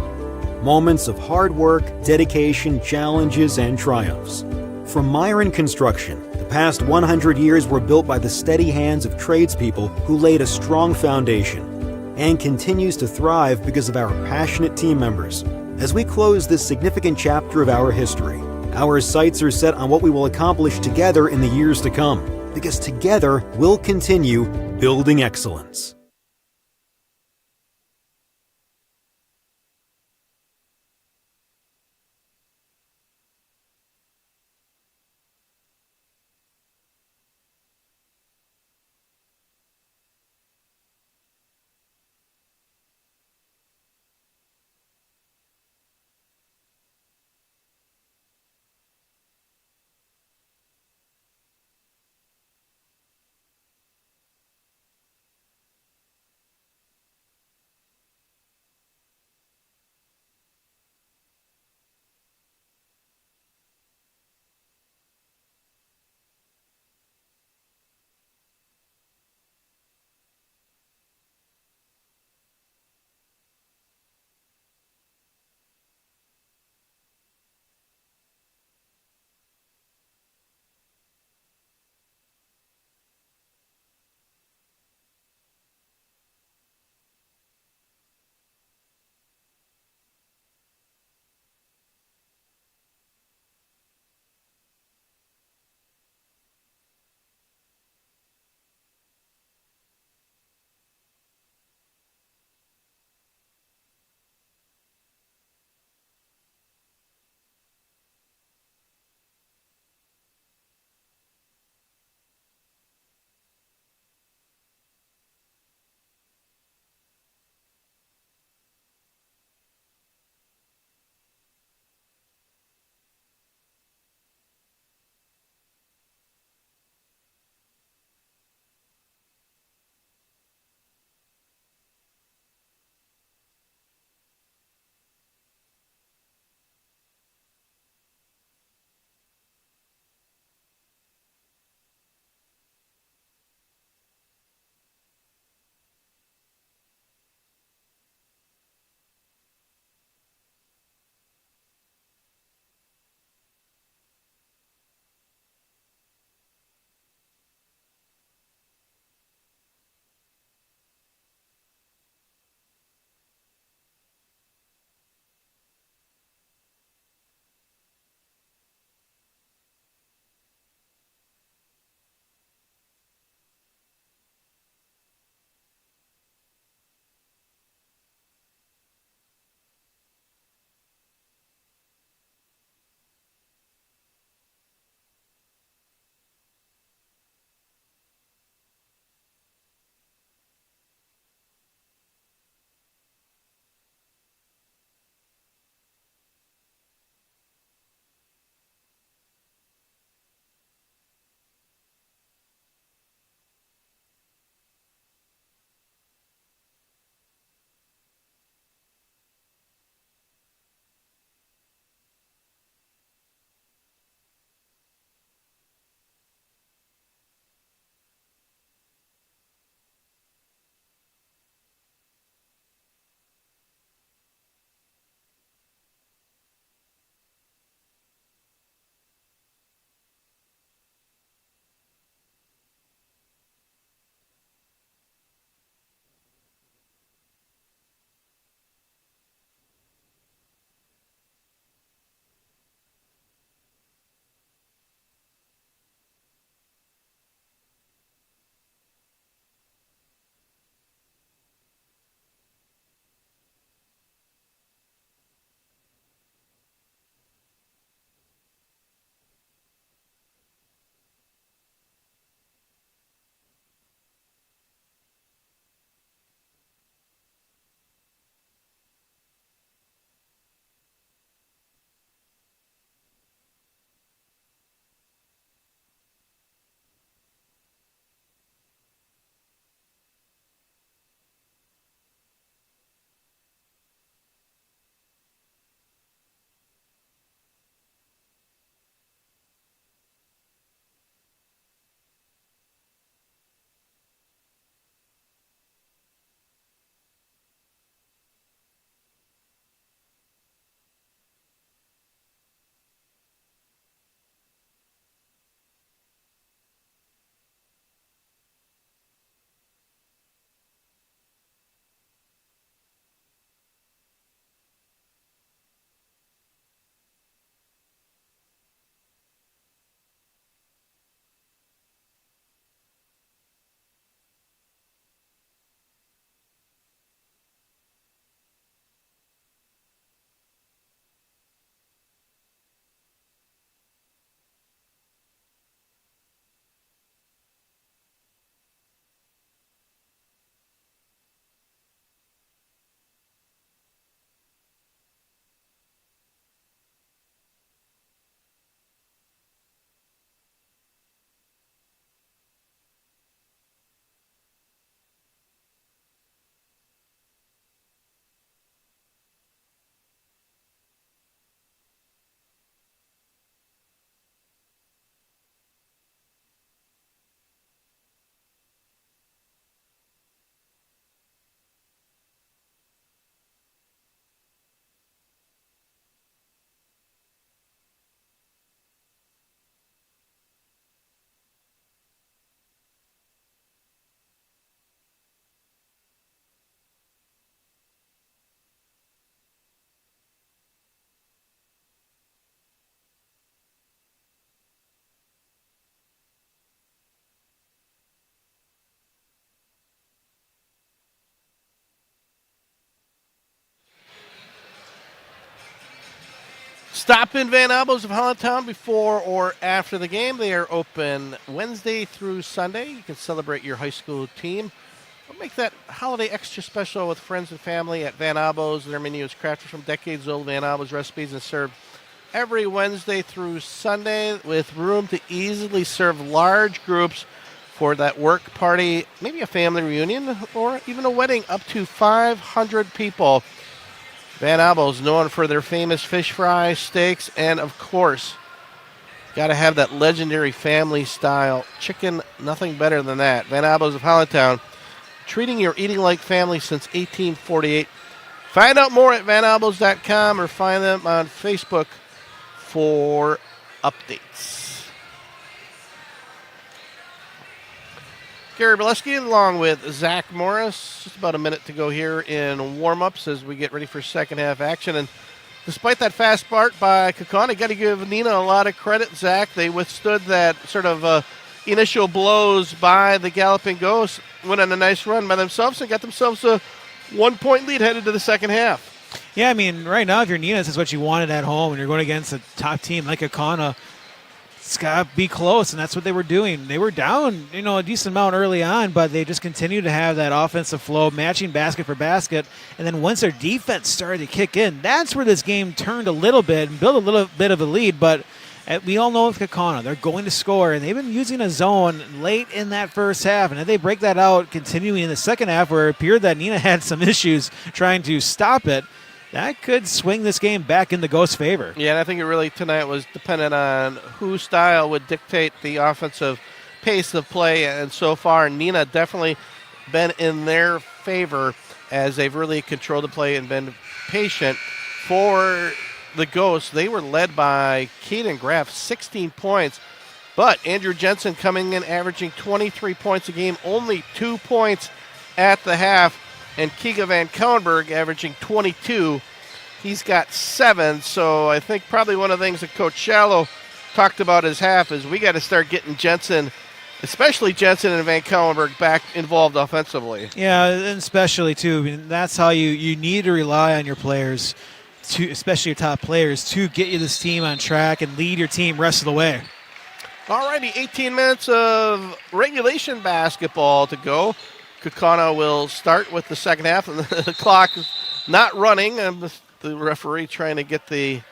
Moments of hard work, dedication, challenges, and triumphs. From Myron Construction, the past 100 years were built by the steady hands of tradespeople who laid a strong foundation, and continues to thrive because of our passionate team members. As we close this significant chapter of our history, our sights are set on what we will accomplish together in the years to come, because together we'll continue building excellence. Stop in Van Albos of Hollandtown before or after the game. They are open Wednesday through Sunday. You can celebrate your high school team. We'll make that holiday extra special with friends and family at Van Albos. Their menu is crafted from decades-old Van Albos recipes and served every Wednesday through Sunday with room to easily serve large groups for that work party, maybe a family reunion, or even a wedding up to 500 people. Van Albos, known for their famous fish fry, steaks, and, of course, got to have that legendary family-style chicken. Nothing better than that. Van Albos of Hollandtown, treating your eating like family since 1848. Find out more at vanalbos.com or find them on Facebook for updates. Gary Bileski along with Zach Morris. Just about a minute to go here in warm-ups as we get ready for second half action. And despite that fast start by Kaukauna, got to give Neenah a lot of credit, Zach. They withstood that sort of initial blows by the Galloping Ghosts, went on a nice run by themselves and got themselves a 1-point lead headed to the second half. Yeah, I mean, right now, if you're Neenah, this is what you wanted at home, and you're going against a top team like Kaukauna. It's got to be close, and that's what they were doing. They were down, a decent amount early on, but they just continued to have that offensive flow, matching basket for basket. And then once their defense started to kick in, that's where this game turned a little bit and built a little bit of a lead. But we all know with Kaukauna, they're going to score, and they've been using a zone late in that first half. And if they break that out, continuing in the second half, where it appeared that Neenah had some issues trying to stop it, that could swing this game back in the Ghost's favor. Yeah, and I think it really tonight was dependent on whose style would dictate the offensive pace of play. And so far, Neenah definitely been in their favor as they've really controlled the play and been patient. For the Ghosts, they were led by Caden Graff, 16 points. But Andrew Jensen coming in averaging 23 points a game, only 2 points at the half. And Keegan Van Cowenberg averaging 22. He's got 7. So I think probably one of the things that Coach Shallow talked about his half is we got to start getting Jensen, especially Jensen and Van Cowenberg, back involved offensively. Yeah, and especially, too. I mean, that's how you need to rely on your players, especially your top players, to get you this team on track and lead your team rest of the way. All righty, 18 minutes of regulation basketball to go. Kaukauna will start with the second half, and the clock is not running. And the referee trying to get I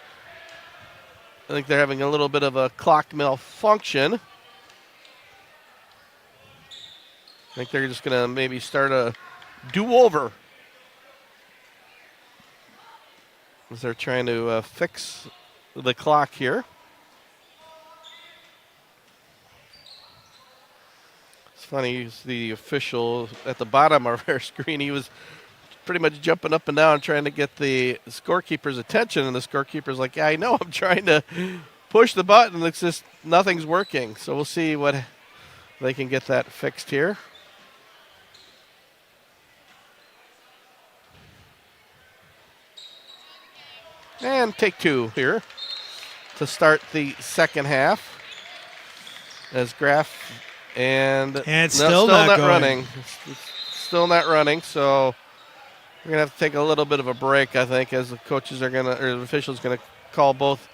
think they're having a little bit of a clock malfunction. I think they're just going to maybe start a do-over as they're trying to fix the clock here. Funny, the official at the bottom of our screen, he was pretty much jumping up and down trying to get the scorekeeper's attention, and the scorekeeper's like, yeah, I know, I'm trying to push the button, it's just nothing's working. So we'll see what they can get that fixed here. And take 2 here to start the second half as Graff and it's still not running. It's still not running, so we're gonna have to take a little bit of a break, I think, as the coaches are the officials gonna call both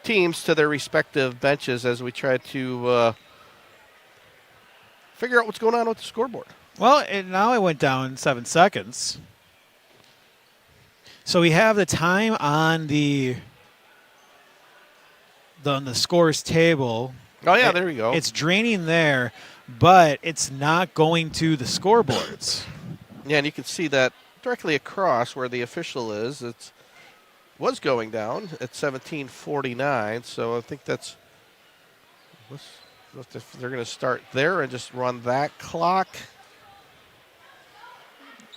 teams to their respective benches as we try to figure out what's going on with the scoreboard. Well, now it went down 7 seconds. So we have the time on the scores table. Oh, yeah, there we go. It's draining there, but it's not going to the scoreboards. Yeah, and you can see that directly across where the official is. It was going down at 17:49, so I think they're going to start there and just run that clock.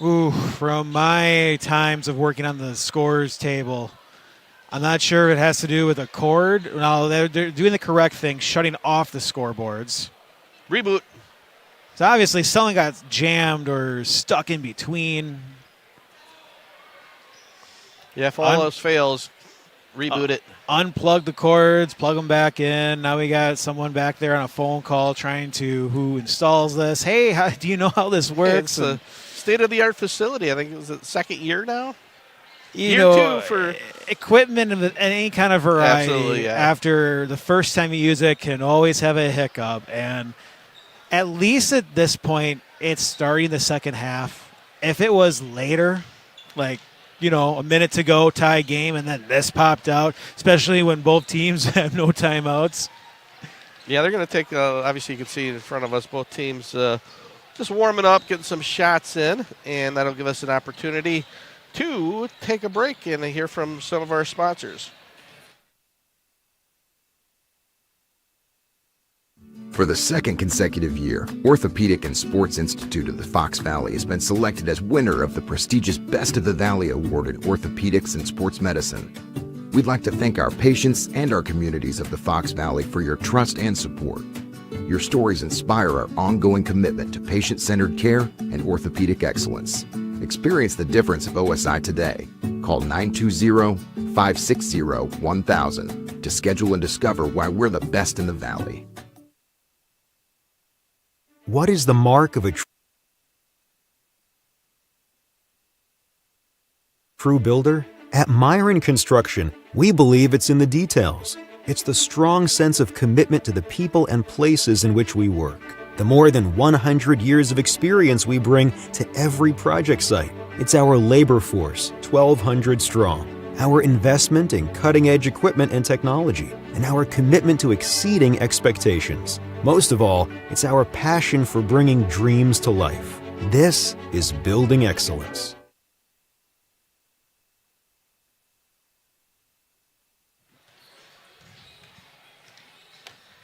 Ooh, from my times of working on the scores table, I'm not sure if it has to do with a cord. No, they're doing the correct thing, shutting off the scoreboards. Reboot. So obviously someone got jammed or stuck in between. Yeah, if all else fails, reboot it. Unplug the cords, plug them back in. Now we got someone back there on a phone call who installs this. Hey, do you know how this works? It's a state-of-the-art facility. I think it was the second year now. Year two for equipment of any kind of variety. Absolutely, yeah. After the first time you use it, can always have a hiccup. And at least at this point, it's starting the second half. If it was later, like, a minute to go, tie game, and then this popped out, especially when both teams have no timeouts. Yeah, they're going to take, obviously you can see in front of us, both teams just warming up, getting some shots in, and that'll give us an opportunity to take a break and hear from some of our sponsors. For the second consecutive year, Orthopedic and Sports Institute of the Fox Valley has been selected as winner of the prestigious Best of the Valley Award in Orthopedics and Sports Medicine. We'd like to thank our patients and our communities of the Fox Valley for your trust and support. Your stories inspire our ongoing commitment to patient-centered care and orthopedic excellence. Experience the difference of OSI today. Call 920-560-1000 to schedule and discover why we're the best in the Valley. What is the mark of a true builder? At Myron Construction, we believe it's in the details. It's the strong sense of commitment to the people and places in which we work. The more than 100 years of experience we bring to every project site. It's our labor force, 1,200 strong. Our investment in cutting-edge equipment and technology, and our commitment to exceeding expectations. Most of all, it's our passion for bringing dreams to life. This is building excellence.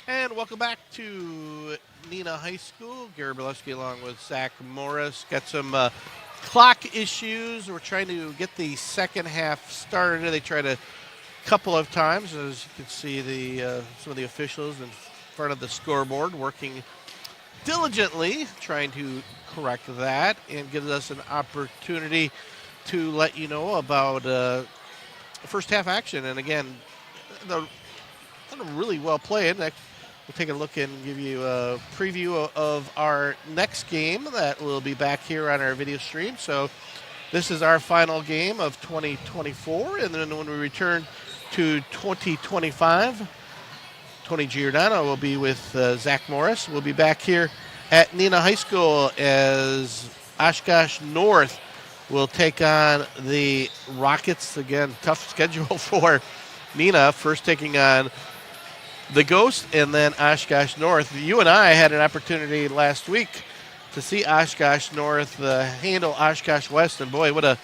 And welcome back to Neenah High School. Gary Berleski along with Zach Morris. Got some clock issues. We're trying to get the second half started. They tried a couple of times. As you can see, some of the officials in front of the scoreboard working diligently, trying to correct that and gives us an opportunity to let you know about first half action. And again, they're really well played. We'll take a look and give you a preview of our next game that will be back here on our video stream. So this is our final game of 2024. And then when we return to 2025, Tony Giordano will be with Zach Morris. We'll be back here at Neenah High School as Oshkosh North will take on the Rockets. Again, tough schedule for Neenah. First taking on the Ghost and then Oshkosh North. You and I had an opportunity last week to see Oshkosh North handle Oshkosh West, and boy, what a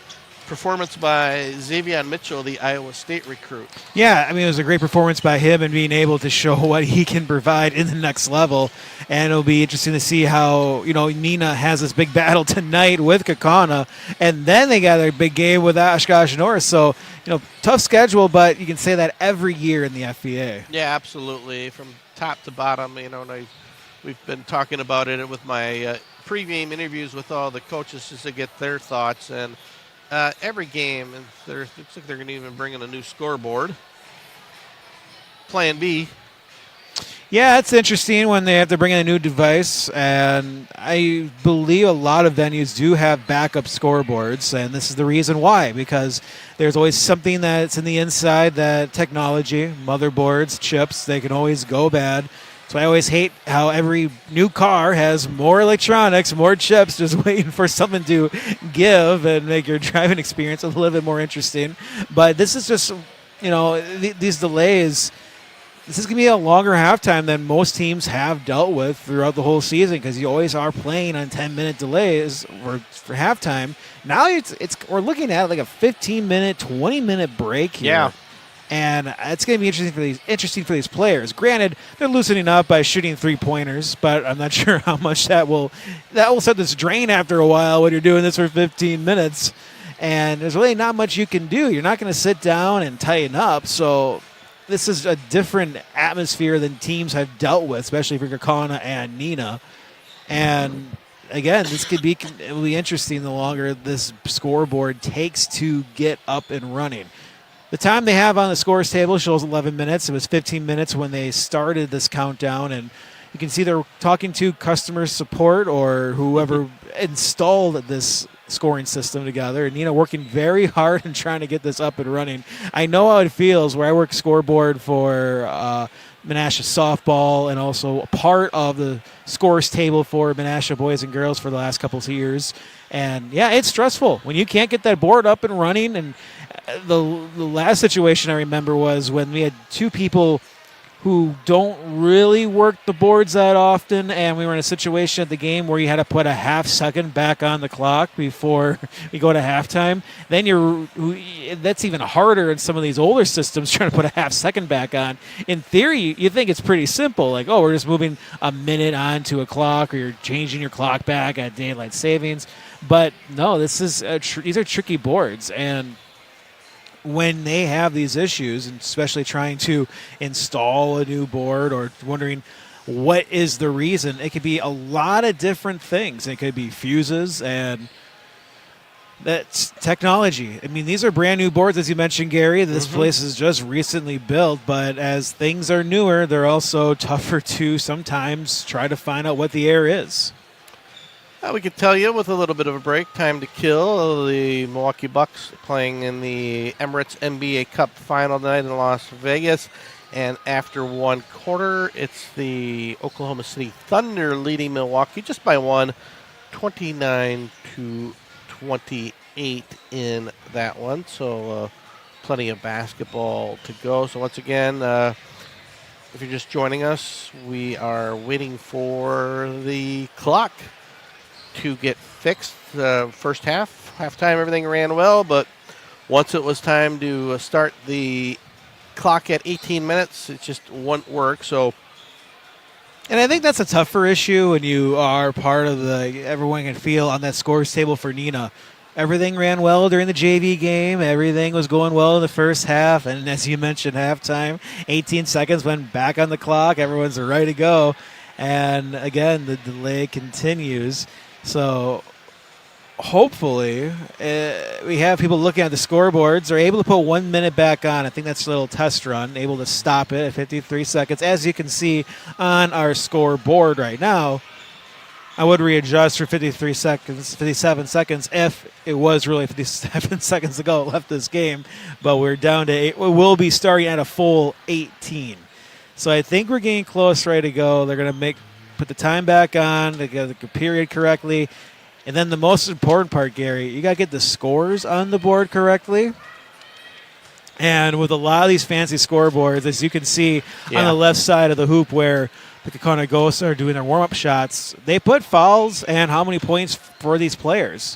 performance by Xavier Mitchell, the Iowa State recruit. Yeah, I mean, it was a great performance by him and being able to show what he can provide in the next level. And it'll be interesting to see how, Neenah has this big battle tonight with Kaukauna, and then they got a big game with Oshkosh North. So, tough schedule, but you can say that every year in the FBA. Yeah, absolutely. From top to bottom, and we've been talking about it with my pregame interviews with all the coaches just to get their thoughts. And every game, and it looks like they're going to even bring in a new scoreboard. Plan B. Yeah, it's interesting when they have to bring in a new device, and I believe a lot of venues do have backup scoreboards, and this is the reason why, because there's always something that's in the inside, that technology, motherboards, chips, they can always go bad. So I always hate how every new car has more electronics, more chips, just waiting for something to give and make your driving experience a little bit more interesting. But this is just, these delays. This is going to be a longer halftime than most teams have dealt with throughout the whole season, because you always are playing on 10-minute delays for halftime. Now we're looking at like a 15-minute, 20-minute break here. Yeah. And it's going to be interesting for these players. Granted, they're loosening up by shooting three-pointers, but I'm not sure how much that will set this drain after a while when you're doing this for 15 minutes. And there's really not much you can do. You're not going to sit down and tighten up. So this is a different atmosphere than teams have dealt with, especially for Kaukauna and Neenah. And again, it will be interesting the longer this scoreboard takes to get up and running. The time they have on the scores table shows 11 minutes. It was 15 minutes when they started this countdown, and you can see they're talking to customer support or whoever installed this scoring system together. And Neenah working very hard and trying to get this up and running. I know how it feels where I work scoreboard for Menasha softball and also a part of the scores table for Menasha boys and girls for the last couple of years. And, yeah, it's stressful when you can't get that board up and running. And the last situation I remember was when we had two people who don't really work the boards that often, and we were in a situation at the game where you had to put a half second back on the clock before we go to halftime. Then that's even harder in some of these older systems, trying to put a half second back on. In theory, you think it's pretty simple, like, oh, we're just moving a minute onto a clock, or you're changing your clock back at daylight savings. But no, these are tricky boards, and when they have these issues, and especially trying to install a new board or wondering what is the reason, it could be a lot of different things. It could be fuses, and that's technology. I mean, these are brand new boards, as you mentioned, Gary. This place is just recently built, but as things are newer, they're also tougher to sometimes try to find out what the error is. We could tell you with a little bit of a break, time to kill. The Milwaukee Bucks playing in the Emirates NBA Cup final tonight in Las Vegas. And after one quarter, it's the Oklahoma City Thunder leading Milwaukee just by one, 29-28 in that one. So plenty of basketball to go. So once again, if you're just joining us, we are waiting for the clock to get fixed. First halftime, everything ran well, but once it was time to start the clock at 18 minutes, it just wouldn't work. So, and I think that's a tougher issue when you are part of everyone can feel on that scores table for Neenah. Everything ran well during the JV game. Everything was going well in the first half, and as you mentioned, halftime, 18 seconds went back on the clock. Everyone's ready to go, and again, the delay continues. So hopefully we have people looking at the scoreboards. They're able to put 1 minute back on. I think that's a little test run, able to stop it at 53 seconds. As you can see on our scoreboard right now, I would readjust for 57 seconds if it was really 57 seconds ago left this game. But we're down to 8. We will be starting at a full 18. So I think we're getting close, ready to go. They're going to put the time back on, they get the period correctly. And then the most important part, Gary, you got to get the scores on the board correctly. And with a lot of these fancy scoreboards, as you can see on the left side of the hoop where the Kaukauna Ghosts are doing their warm-up shots, they put fouls and how many points for these players.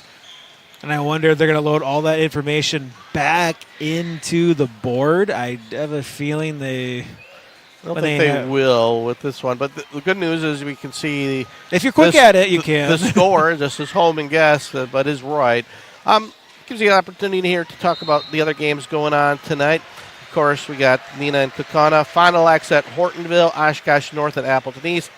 And I wonder if they're going to load all that information back into the board. I have a feeling I don't think they will with this one. But the good news is we can see if you're quick at it, you can. The score, just as home and guess, but is right. Gives you an opportunity here to talk about the other games going on tonight. Of course, we got Neenah and Kaukauna. Final acts at Hortonville, Oshkosh North at Appleton East,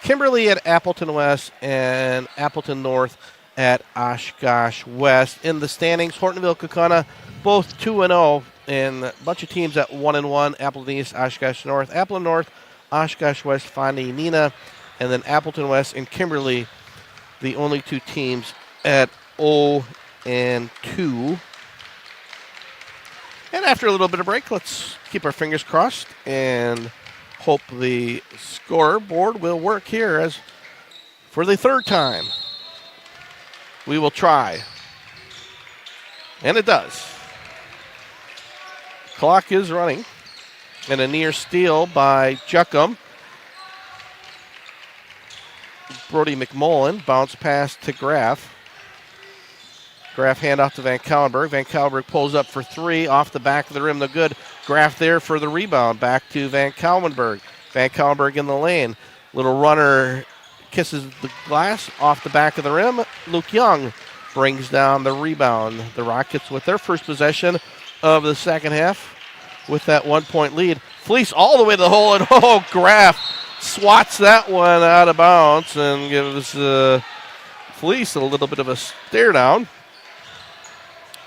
Kimberly at Appleton West, and Appleton North at Oshkosh West. In the standings, Hortonville, Kaukauna, both 2-0, and a bunch of teams at 1-1. Appleton East, Oshkosh North, Appleton North, Oshkosh West, finding Neenah, and then Appleton West and Kimberly, the only two teams at 0-2. And after a little bit of break, let's keep our fingers crossed and hope the scoreboard will work here as for the third time. We will try. And it does. Clock is running. And a near steal by Juckham. Brody McMullen, bounce pass to Graff. Graff handoff to Van Callenberg. Van Callenberg pulls up for three off the back of the rim. No good. Graff there for the rebound. Back to Van Callenberg. Van Callenberg in the lane. Little runner kisses the glass off the back of the rim. Luke Young brings down the rebound. The Rockets with their first possession of the second half with that 1 point lead. Fleece all the way to the hole, and Graff swats that one out of bounds and gives Fleece a little bit of a stare down.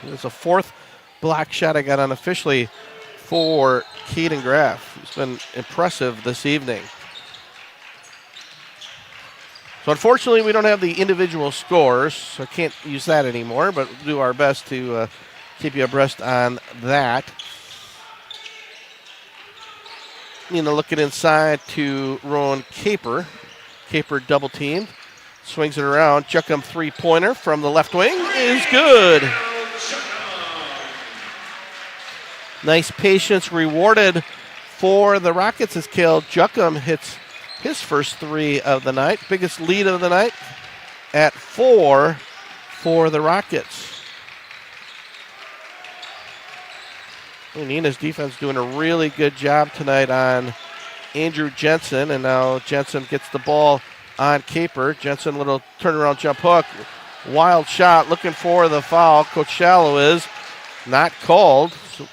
It's a fourth block shot I got unofficially for Caden Graff. He's been impressive this evening. So So unfortunately, we don't have the individual scores, so I can't use that anymore, but we'll do our best to keep you abreast on that. Neenah looking inside to Rowan Caper. Caper double teamed. Swings it around. Juckham three-pointer from the left wing is good. Nice patience rewarded for the Rockets as Cale Juckham hits his first three of the night. Biggest lead of the night at 4 for the Rockets. Neenah's defense doing a really good job tonight on Andrew Jensen, and now Jensen gets the ball on Caper. Jensen, little turnaround jump hook. Wild shot, looking for the foul. Coach Shallow is not called. So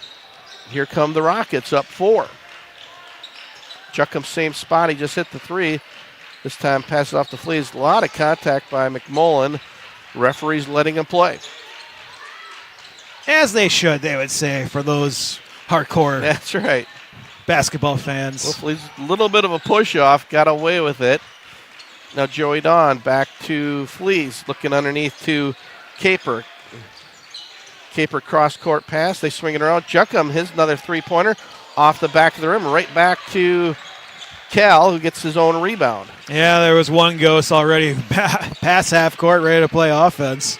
here come the Rockets up 4. Juckham, same spot. He just hit the three. This time passes off to Fleas. A lot of contact by McMullen. Referees letting him play. As they should, they would say, for those hardcore That's right. basketball fans. Well, Fleas, a little bit of a push-off. Got away with it. Now Joey Don back to Fleas. Looking underneath to Caper. Caper cross-court pass. They swing it around. Juckham, his another three-pointer. Off the back of the rim, right back to Cal, who gets his own rebound. Yeah, there was one ghost already past half court, ready to play offense.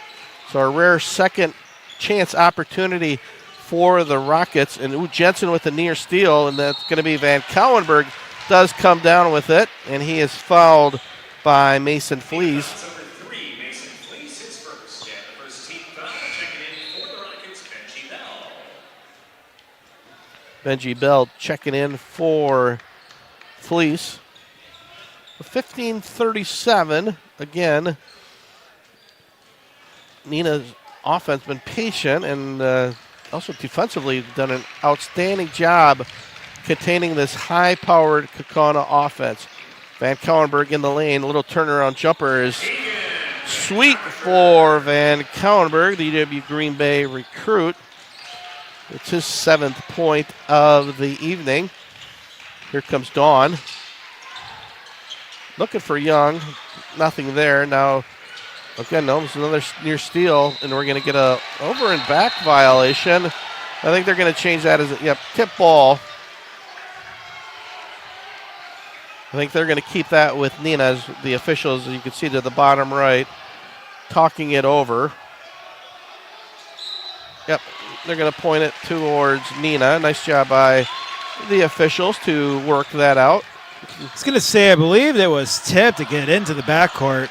So a rare second chance opportunity for the Rockets. And Jensen with the near steal, and that's going to be Van Cowenberg does come down with it, and he is fouled by Mason Fleas. Mason Fleas his first. And the first team foul checking in for the Rockets, Benji Bell. Benji Bell checking in for Fleece. 15:37. Again, Neenah's offense been patient and also defensively done an outstanding job containing this high-powered Kaukauna offense. Van Cowenberg in the lane. A little turnaround jumper is sweet for Van Cowenberg, the UW Green Bay recruit. It's his 7th point of the evening. Here comes Dawn. Looking for Young. Nothing there. Now, again, no, it's another near steal, and we're going to get a over and back violation. I think they're going to change that as a tip ball. I think they're going to keep that with Neenah as the officials, as you can see to the bottom right, talking it over. Yep, they're going to point it towards Neenah. Nice job by the officials to work that out. I was going to say, I believe it was tipped to get into the backcourt.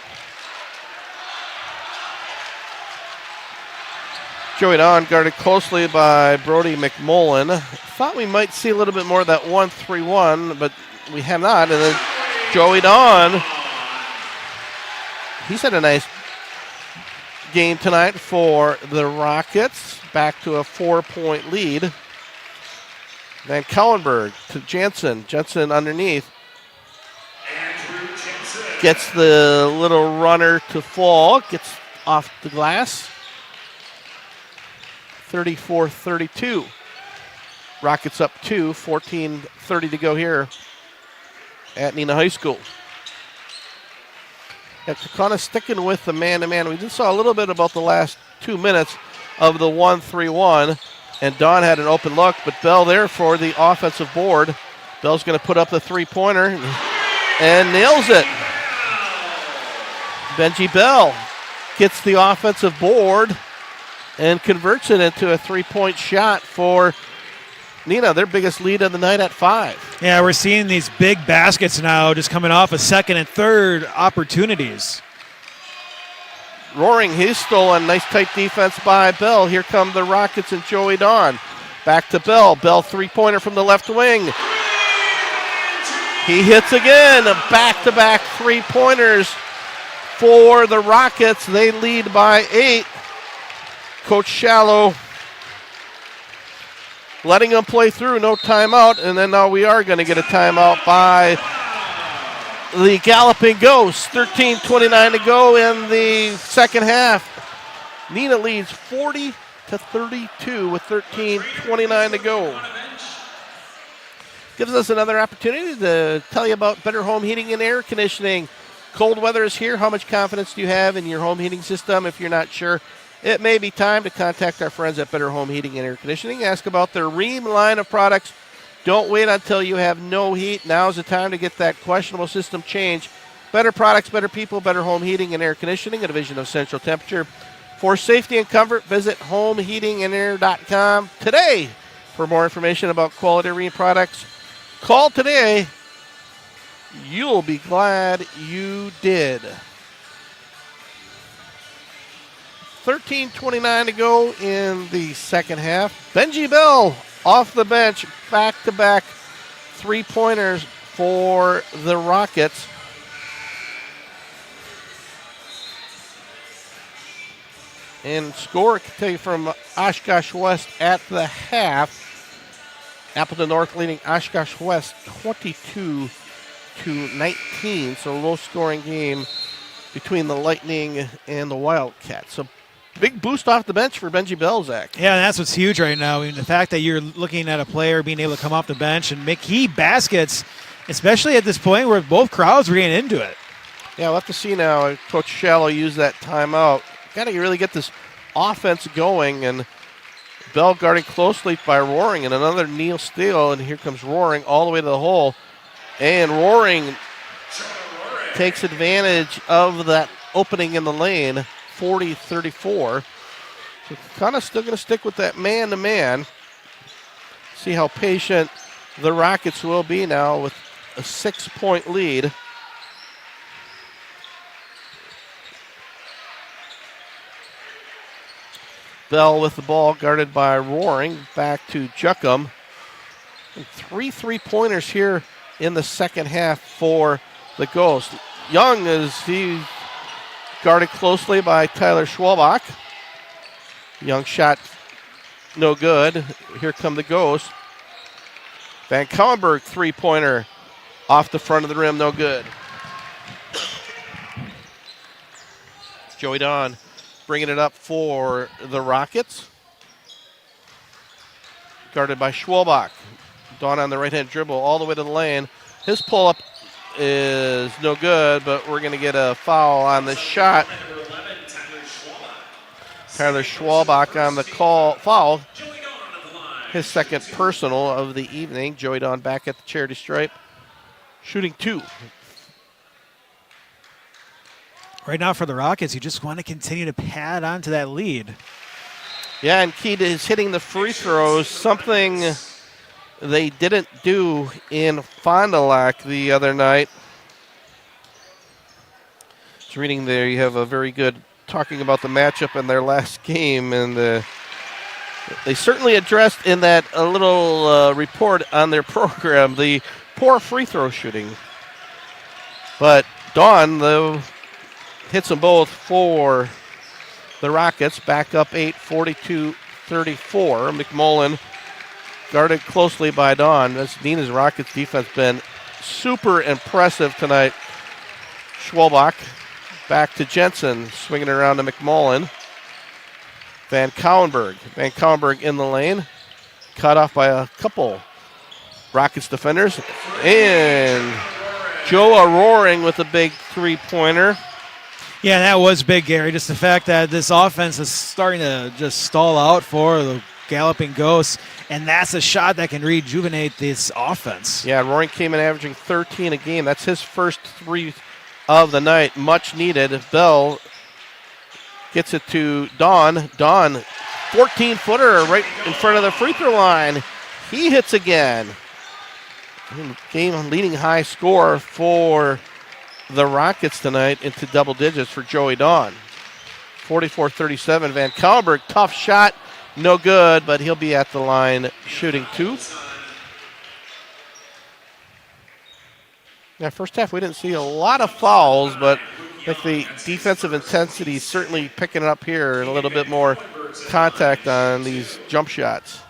Joey Don guarded closely by Brody McMullen. Thought we might see a little bit more of that 1-3-1, but we have not. And then Joey Don, he's had a nice game tonight for the Rockets. Back to a 4-point lead. Van Cowenberg to Jensen. Jensen underneath. Gets the little runner to fall. Gets off the glass. 34-32. Rockets up 2. 14:30 to go here at Neenah High School. Kaukauna sticking with the man-to-man. We just saw a little bit about the last 2 minutes of the 1-3-1. And Don had an open look, but Bell there for the offensive board. Bell's going to put up the three-pointer and nails it. Benji Bell gets the offensive board and converts it into a three-point shot for Neenah, their biggest lead of the night at 5. Yeah, we're seeing these big baskets now just coming off of second and third opportunities. Roaring, he's stolen. Nice tight defense by Bell. Here come the Rockets and Joey Don. Back to Bell. Bell three-pointer from the left wing. He hits again. Back-to-back three-pointers for the Rockets. They lead by 8. Coach Shallow letting them play through. No timeout. And then now we are going to get a timeout by the Galloping Ghosts. 13:29 to go in the second half. Neenah leads 40-32 with 13:29 to go. Gives us another opportunity to tell you about Better Home Heating and Air Conditioning. Cold weather is here. How much confidence do you have in your home heating system? If you're not sure, it may be time to contact our friends at Better Home Heating and Air Conditioning. Ask about their Ream line of products. Don't wait until you have no heat. Now's the time to get that questionable system changed. Better products, better people, Better Home Heating and Air Conditioning, a division of Central Temperature. For safety and comfort, visit homeheatingandair.com today. For more information about quality Ream products, call today. You'll be glad you did. 13:29 to go in the second half. Benji Bell off the bench, back-to-back three-pointers for the Rockets. And score, I can tell you, from Oshkosh West at the half. Appleton North leading Oshkosh West 22-19. So a low-scoring game between the Lightning and the Wildcats. So big boost off the bench for Benji Bell, Zach. Yeah, and that's what's huge right now. I mean, the fact that you're looking at a player being able to come off the bench and make key baskets, especially at this point where both crowds were getting into it. Yeah, we'll have to see now. Coach Shallow used that timeout. Got to really get this offense going, and Bell guarding closely by Roaring, and another Neal steal, and here comes Roaring all the way to the hole. And Roaring takes advantage of that opening in the lane, 40-34. So kind of still going to stick with that man-to-man. See how patient the Rockets will be now with a 6-point lead. Bell with the ball, guarded by Roaring. Back to Juckham. And 3 3-pointers here in the second half for the Ghost. Young he guarded closely by Tyler Schwalbach. Young shot no good. Here come the Ghosts. Van Kallenberg 3-pointer off the front of the rim, no good. Joey Don bringing it up for the Rockets. Guarded by Schwalbach. Don on the right-hand dribble all the way to the lane. His pull-up is no good, but we're going to get a foul on the shot. Tyler Schwalbach on the foul. His second personal of the evening. Joey Don back at the charity stripe, shooting 2. Right now for the Rockets, you just want to continue to pad onto that lead. Yeah, and key to his hitting the free throws, something they didn't do in Fond du Lac the other night. Just reading there, you have a very good talking about the matchup in their last game, and they certainly addressed in that a little report on their program the poor free throw shooting. But Dawn, though, hits them both for the Rockets. Back up 8, 42-34. McMullen guarded closely by Dawn. That's Neenah's Rockets defense been super impressive tonight. Schwalbach back to Jensen, swinging it around to McMullen. Van Kallenberg in the lane. Cut off by a couple Rockets defenders. And Joa Roaring with a big 3-pointer. Yeah, that was big, Gary. Just the fact that this offense is starting to just stall out for the Galloping Ghosts, and that's a shot that can rejuvenate this offense. Yeah, Roaring came in averaging 13 a game. That's his first 3 of the night. Much needed. Bell gets it to Don. Don, 14-footer right in front of the free throw line. He hits again. Game leading high score for the Rockets tonight into double digits for Joey Don. 44-37. Van Kallenberg, tough shot, no good, but he'll be at the line shooting 2. Yeah, first half we didn't see a lot of fouls, but I think the defensive intensity is certainly picking it up here and a little bit more contact on these jump shots.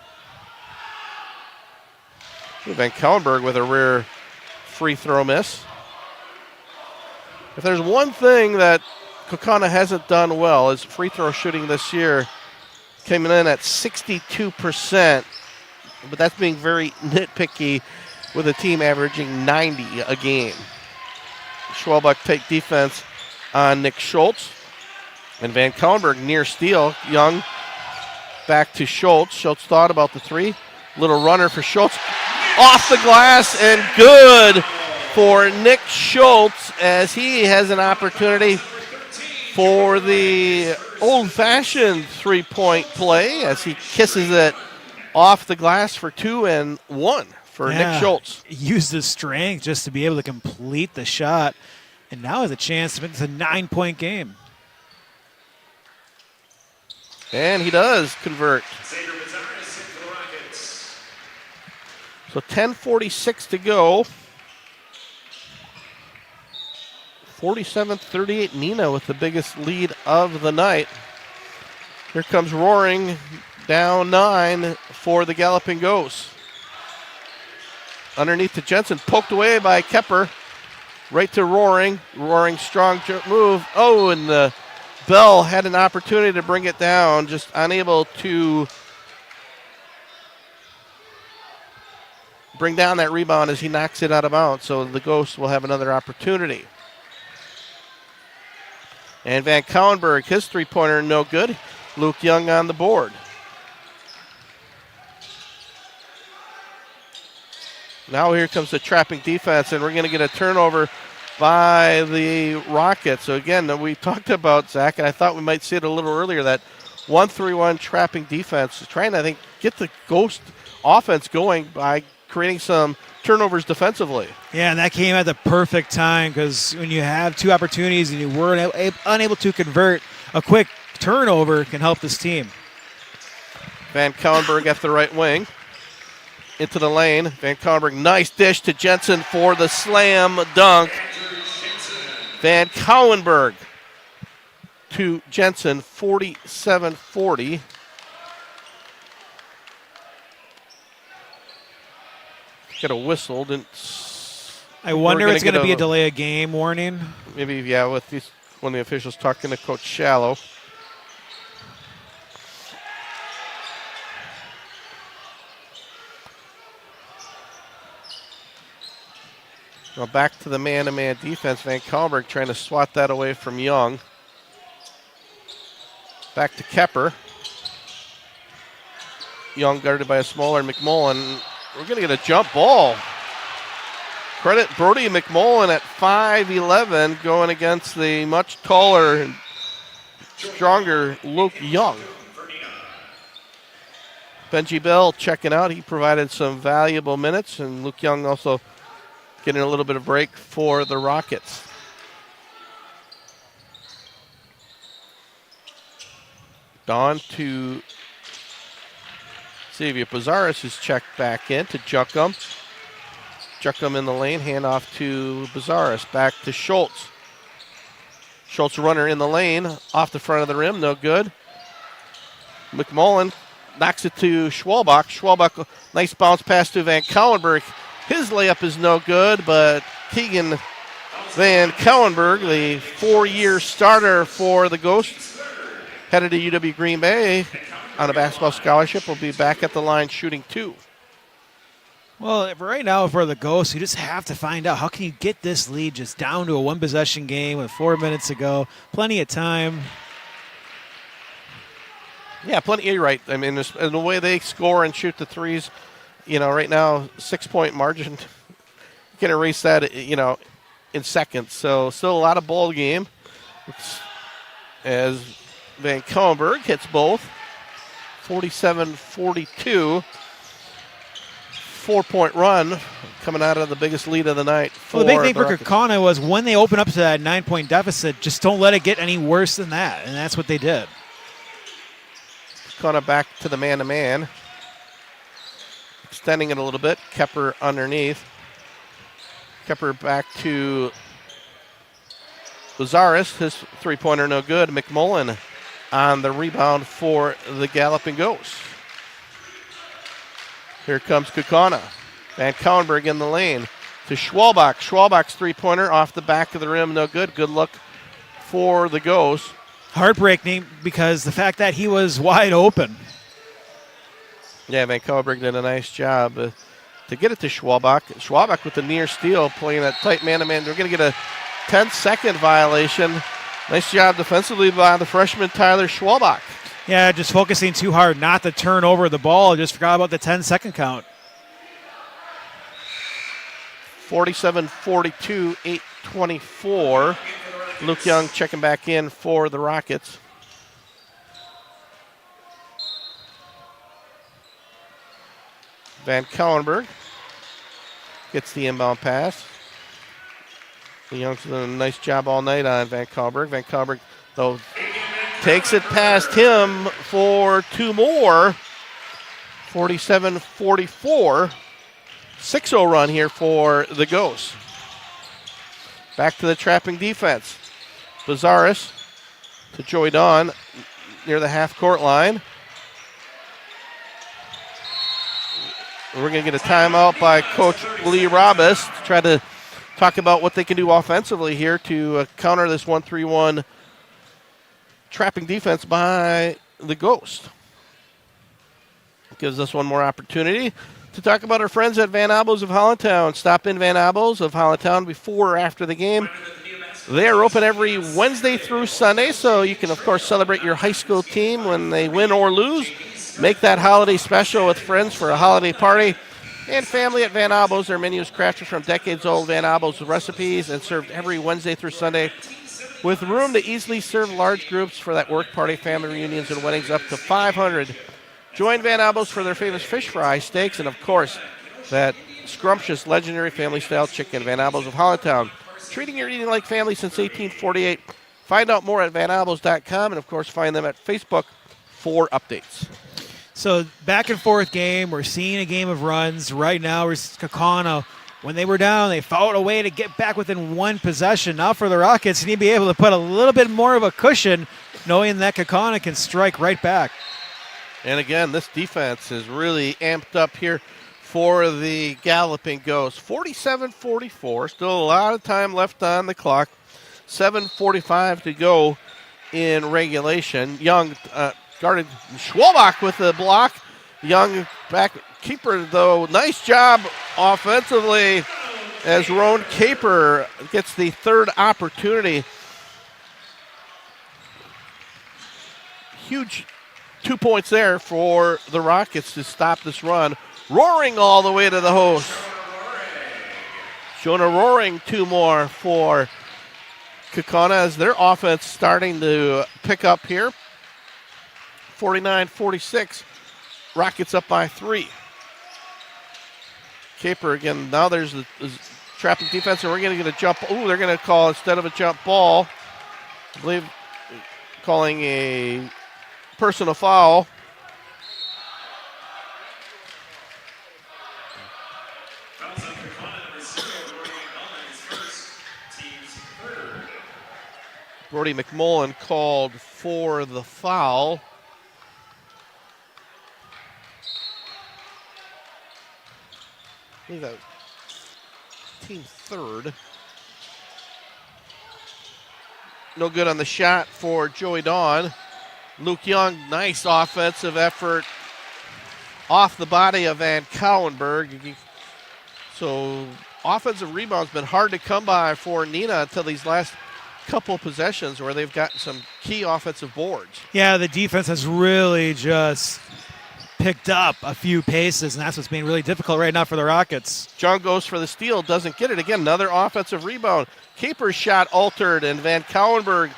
Van Kallenberg with a rare free throw miss. If there's one thing that Kaukauna hasn't done well is free throw shooting this year, coming in at 62%, but that's being very nitpicky with a team averaging 90 a game. Schwalbach take defense on Nick Schultz. And Van Kauenberg near steal. Young back to Schultz. Schultz thought about the three. Little runner for Schultz. Off the glass and good for Nick Schultz as he has an opportunity for the old-fashioned three-point play as he kisses it off the glass for 2 and 1 for Nick Schultz. Used his strength just to be able to complete the shot, and now has a chance to make this a 9-point game. And he does convert. So 10:46 to go. 47-38, Neenah with the biggest lead of the night. Here comes Roaring, down 9 for the Galloping Ghosts. Underneath to Jensen, poked away by Kepper. Right to Roaring. Roaring, strong move. Oh, and the Bell had an opportunity to bring it down, just unable to bring down that rebound as he knocks it out of bounds. So the Ghosts will have another opportunity. And Van Kauenberg, his three-pointer, no good. Luke Young on the board. Now here comes the trapping defense, and we're going to get a turnover by the Rockets. So again, we talked about, Zach, and I thought we might see it a little earlier, that 1-3-1 trapping defense is trying to, I think, get the Ghost offense going by creating some turnovers defensively. Yeah, and that came at the perfect time because when you have two opportunities and you were unable to convert, a quick turnover can help this team. Van Kauenberg at the right wing. Into the lane. Van Kauenberg, nice dish to Jensen for the slam dunk. Van Kauenberg to Jensen, 47-40. Got a whistle. I wonder if it's going to be a delay of game warning. Maybe, yeah, with one of the officials talking to Coach Shallow. Well, back to the man-to-man defense. Van Kauenberg trying to swat that away from Young. Back to Kepper. Young guarded by a smaller McMullen. We're going to get a jump ball. Credit Brody McMullen at 5'11", going against the much taller and stronger Luke Young. Benji Bell checking out. He provided some valuable minutes, and Luke Young also getting a little bit of break for the Rockets. Don to Xavier Pizarris, who's checked back in to Juckum. Juckum in the lane, handoff to Pizarris, back to Schultz. Schultz runner in the lane, off the front of the rim, no good. McMullen knocks it to Schwalbach. Schwalbach, nice bounce pass to Van Kauenberg. His layup is no good, but Keegan Van Kauenberg, the 4-year starter for the Ghosts, headed to UW Green Bay on a basketball scholarship, will be back at the line shooting 2. Well, right now for the Ghosts, you just have to find out how can you get this lead just down to a one-possession game with 4 minutes to go. Plenty of time. Yeah, plenty. You're right. I mean, in the way they score and shoot the threes, you know, right now, 6-point margin, you can erase that, you know, in seconds. So still a lot of ball game as Van Kauenberg hits both. 47-42. 4-point run coming out of the biggest lead of the night. Well, the big thing for Kaukauna was when they open up to that 9-point deficit, just don't let it get any worse than that, and that's what they did. Kaukauna back to the man-to-man. Extending it a little bit. Kepper underneath. Kepper back to Lazaris. His three-pointer no good. McMullen on the rebound for the Galloping Ghosts. Here comes Kaukauna. Van Kauenberg in the lane to Schwalbach. Schwalbach's three-pointer off the back of the rim, no good. Good luck for the Ghosts. Heartbreaking because the fact that he was wide open. Yeah, Van Kauenberg did a nice job to get it to Schwalbach. Schwalbach with the near steal, playing a tight man-to-man. We're going to get a 10-second violation. Nice job defensively by the freshman Tyler Schwalbach. Yeah, just focusing too hard not to turn over the ball. Just forgot about the 10-second count. 47-42, 8:24. Luke Young checking back in for the Rockets. Van Kallenberg gets the inbound pass. Young's done a nice job all night on Van Kallenberg. Van Kallenberg, though, takes it past him for two more. 47-44. 6-0 run here for the Ghosts. Back to the trapping defense. Bazaris to Joey Dawn near the half-court line. We're going to get a timeout by Coach Lee Robis to try to talk about what they can do offensively here to counter this 1-3-1 trapping defense by the Ghost. Gives us one more opportunity to talk about our friends at Van Abels of Hollandtown. Stop in Van Abels of Hollandtown before or after the game. They are open every Wednesday through Sunday, so you can, of course, celebrate your high school team when they win or lose. Make that holiday special with friends for a holiday party. And family at Van Abels. Their menu is crafted from decades-old Van Abels recipes and served every Wednesday through Sunday with room to easily serve large groups for that work party, family reunions, and weddings up to 500. Join Van Abels for their famous fish fry, steaks, and, of course, that scrumptious, legendary family-style chicken. Van Abels of Hollandtown. Treating your eating like family since 1848. Find out more at vanabels.com and, of course, find them at Facebook for updates. So back and forth game. We're seeing a game of runs. Right now, we're Kaukauna. When they were down, they found a way to get back within one possession. Now for the Rockets, you need to be able to put a little bit more of a cushion, knowing that Kaukauna can strike right back. And again, this defense is really amped up here for the Galloping Ghosts. 47-44, still a lot of time left on the clock. 7:45 to go in regulation. Young guarded Schwalbach with the block. Young back keeper, though. Nice job offensively as Roan Caper gets the third opportunity. Huge 2 points there for the Rockets to stop this run. Roaring all the way to the host. Jonah Roaring, two more for Kaukauna as their offense starting to pick up here. 49-46. Rockets up by 3. Caper again. Now there's the trapping defense, and we're going to get a jump. Oh, they're going to call instead of a jump ball, I believe, calling a personal foul. Brody McMullen called for the foul. I believe that was team third. No good on the shot for Joey Dawn. Luke Young, nice offensive effort off the body of Van Kallenberg. So offensive rebounds been hard to come by for Neenah until these last couple possessions where they've gotten some key offensive boards. Yeah, the defense has really just picked up a few paces, and that's what's being really difficult right now for the Rockets. John goes for the steal, doesn't get it. Again, another offensive rebound. Caper's shot altered, and Van Kallenberg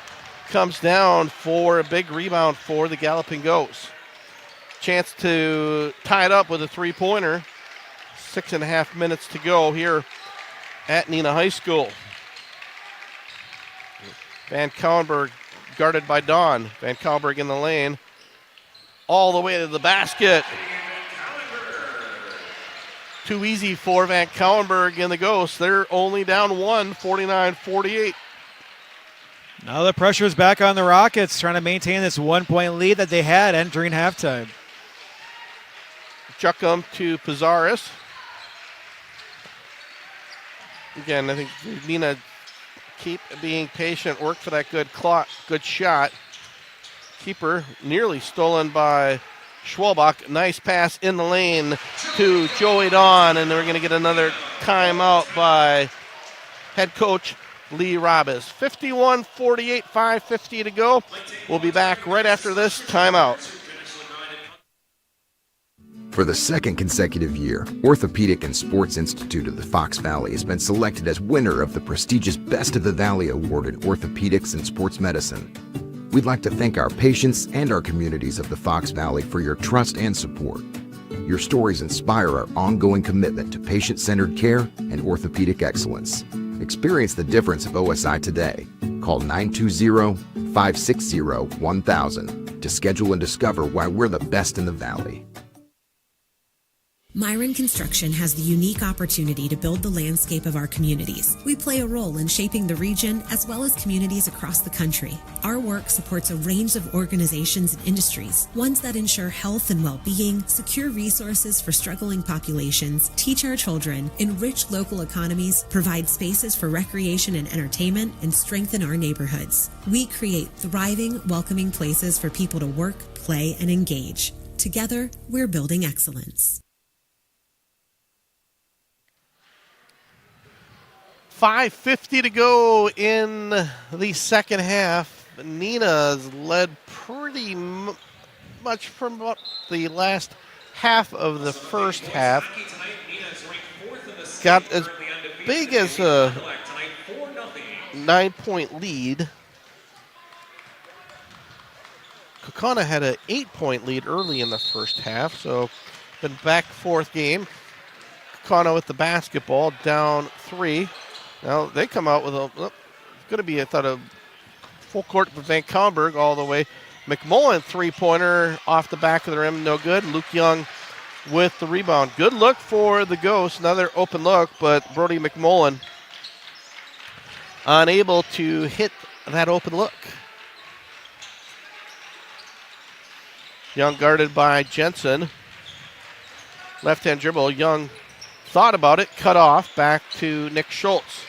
comes down for a big rebound for the Galloping Ghosts. Chance to tie it up with a three-pointer. 6.5 minutes to go here at Neenah High School. Van Kallenberg guarded by Dawn. Van Kallenberg in the lane. All the way to the basket. Too easy for Van Kallenberg and the Ghosts. They're only down one, 49-48. Now the pressure is back on the Rockets, trying to maintain this 1-point lead that they had entering halftime. Juckum to Pizarris. Again, I think Neenah keep being patient, work for that good shot. Keeper nearly stolen by Schwalbach. Nice pass in the lane to Joey Dawn, and we're going to get another timeout by head coach Lee Robbins. 51-48, 5:50 to go. We'll be back right after this timeout. For the second consecutive year, Orthopedic and Sports Institute of the Fox Valley has been selected as winner of the prestigious Best of the Valley Award in Orthopedics and Sports Medicine. We'd like to thank our patients and our communities of the Fox Valley for your trust and support. Your stories inspire our ongoing commitment to patient-centered care and orthopedic excellence. Experience the difference of OSI today. Call 920-560-1000 to schedule and discover why we're the best in the Valley. Myron Construction has the unique opportunity to build the landscape of our communities. We play a role in shaping the region as well as communities across the country. Our work supports a range of organizations and industries, ones that ensure health and well-being, secure resources for struggling populations, teach our children, enrich local economies, provide spaces for recreation and entertainment, and strengthen our neighborhoods. We create thriving, welcoming places for people to work, play, and engage. Together, we're building excellence. 5:50 to go in the second half. Neenah's led pretty much from about the last half of the first half. Got as big as a 9-point lead. Kaukauna had an 8-point lead early in the first half, so been back forth game. Kaukauna with the basketball, down 3. Now they come out with going to be, I thought, a full court for Van Kalmberg all the way. McMullen three-pointer off the back of the rim, no good. Luke Young with the rebound. Good look for the Ghosts, another open look, but Brody McMullen unable to hit that open look. Young guarded by Jensen. Left-hand dribble, Young thought about it, cut off, back to Nick Schultz.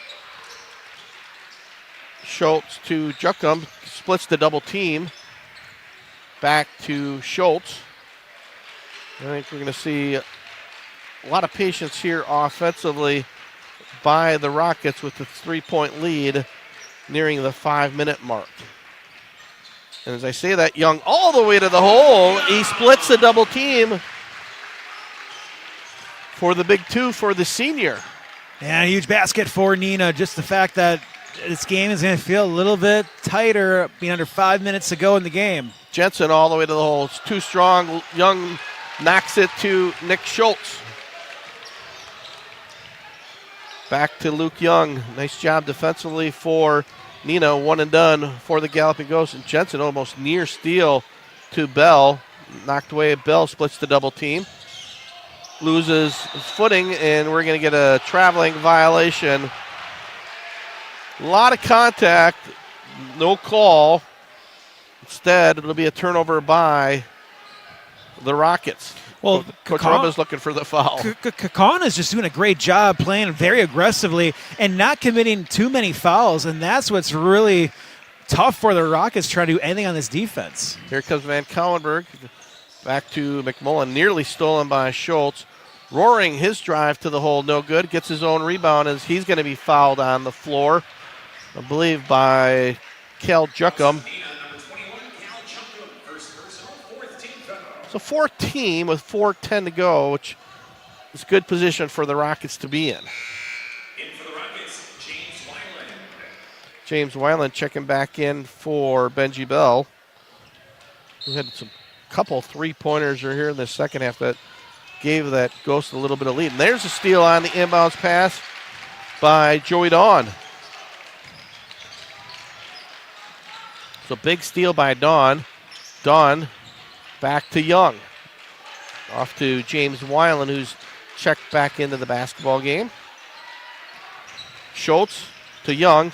Schultz to Juckum, splits the double team. Back to Schultz. I think we're going to see a lot of patience here offensively by the Rockets with the 3-point lead nearing the 5-minute mark. And as I say that, Young all the way to the hole. He splits the double team for the big 2 for the senior. And a huge basket for Neenah. Just the fact that this game is going to feel a little bit tighter, being under 5 minutes to go in the game. Jensen all the way to the hole. It's too strong. Young knocks it to Nick Schultz. Back to Luke Young. Nice job defensively for Neenah. One and done for the Galloping Ghosts. And Jensen almost near steal to Bell. Knocked away. Bell splits the double team. Loses his footing, and we're going to get a traveling violation. A lot of contact, no call. Instead, it'll be a turnover by the Rockets. Well, Coach Rubba's looking for the foul. Kaukauna is just doing a great job playing very aggressively and not committing too many fouls, and that's what's really tough for the Rockets trying to do anything on this defense. Here comes Van Kallenberg. Back to McMullen, nearly stolen by Schultz. Roaring his drive to the hole, no good. Gets his own rebound as he's going to be fouled on the floor, I believe, by Cal Juckum. So fourth team with 4:10 to go, which is good position for the Rockets to be in. In for the Rockets, James Weiland. James Weiland checking back in for Benji Bell. We had some couple three-pointers here in the second half that gave that Ghost a little bit of lead. And there's a steal on the inbounds pass by Joey Dawn. So big steal by Dawn. Dawn back to Young. Off to James Weiland, who's checked back into the basketball game. Schultz to Young.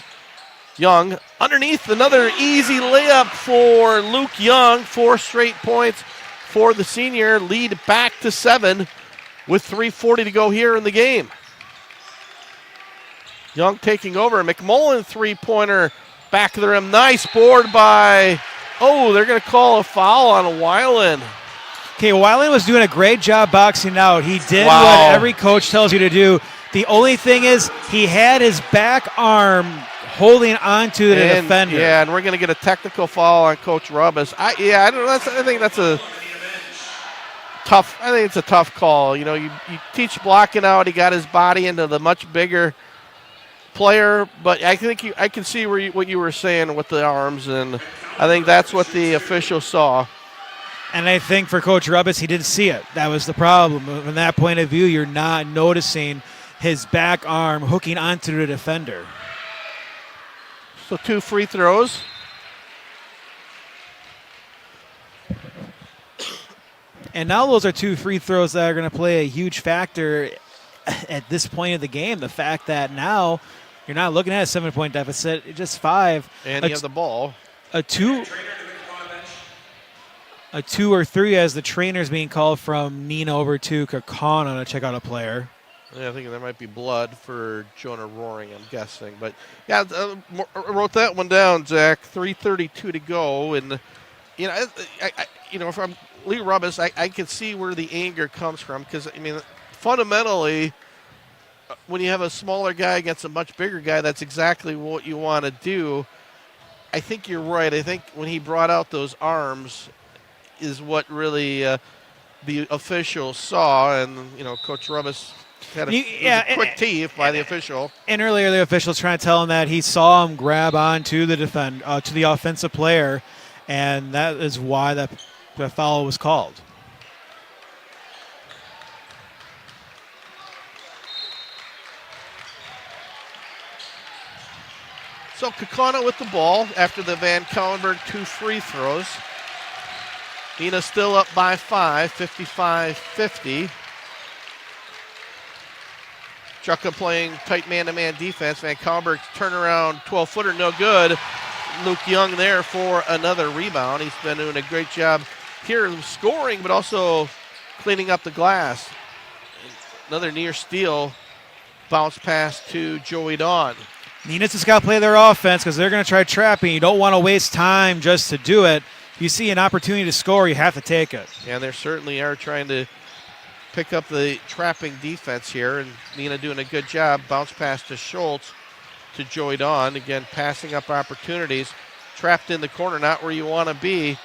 Young underneath, another easy layup for Luke Young. 4 straight points for the senior. Lead back to 7 with 3:40 to go here in the game. Young taking over. McMullen three-pointer back of the rim. Nice board by, they're going to call a foul on Weiland. Okay, Weiland was doing a great job boxing out. He did what every coach tells you to do. The only thing is he had his back arm holding on to the defender. Yeah, and we're going to get a technical foul on Coach Rubis. I don't know. I think that's a tough. I think it's a tough call. You know, you teach blocking out. He got his body into the much bigger player, but I think I can see what you were saying with the arms, and I think that's what the official saw. And I think for Coach Rubis, he didn't see it. That was the problem. From that point of view, you're not noticing his back arm hooking onto the defender. So 2 free throws. And now those are 2 free throws that are going to play a huge factor at this point of the game. The fact that now you're not looking at a 7-point deficit, just 5. And you have the ball. A 2 or 3 as the trainer's being called from Neenah over to Kaukauna to check out a player. Yeah, I think there might be blood for Jonah Roaring, I'm guessing. But, yeah, I wrote that one down, Zach. 3:32 to go. And, you know, if I'm Lee Rubis, I can see where the anger comes from. Because, I mean, fundamentally, when you have a smaller guy against a much bigger guy, that's exactly what you want to do. I think you're right. I think when he brought out those arms is what really the officials saw. And, you know, Coach Rubis had a quick tee by the official. And earlier the officials trying to tell him that he saw him grab on to the to the offensive player, and that is why the foul was called. So Kaukauna with the ball after the Van Kellenberg 2 free throws. Neenah still up by 5, 55-50. Chucka playing tight man-to-man defense. Van Kellenberg's turnaround 12-footer, no good. Luke Young there for another rebound. He's been doing a great job here scoring, but also cleaning up the glass. Another near steal. Bounce pass to Joey Dawn. Neenah's just got to play their offense because they're going to try trapping. You don't want to waste time just to do it. If you see an opportunity to score, you have to take it. And they certainly are trying to pick up the trapping defense here, and Neenah doing a good job. Bounce pass to Schultz to Joey Dawn. Again, passing up opportunities. Trapped in the corner, not where you want to be.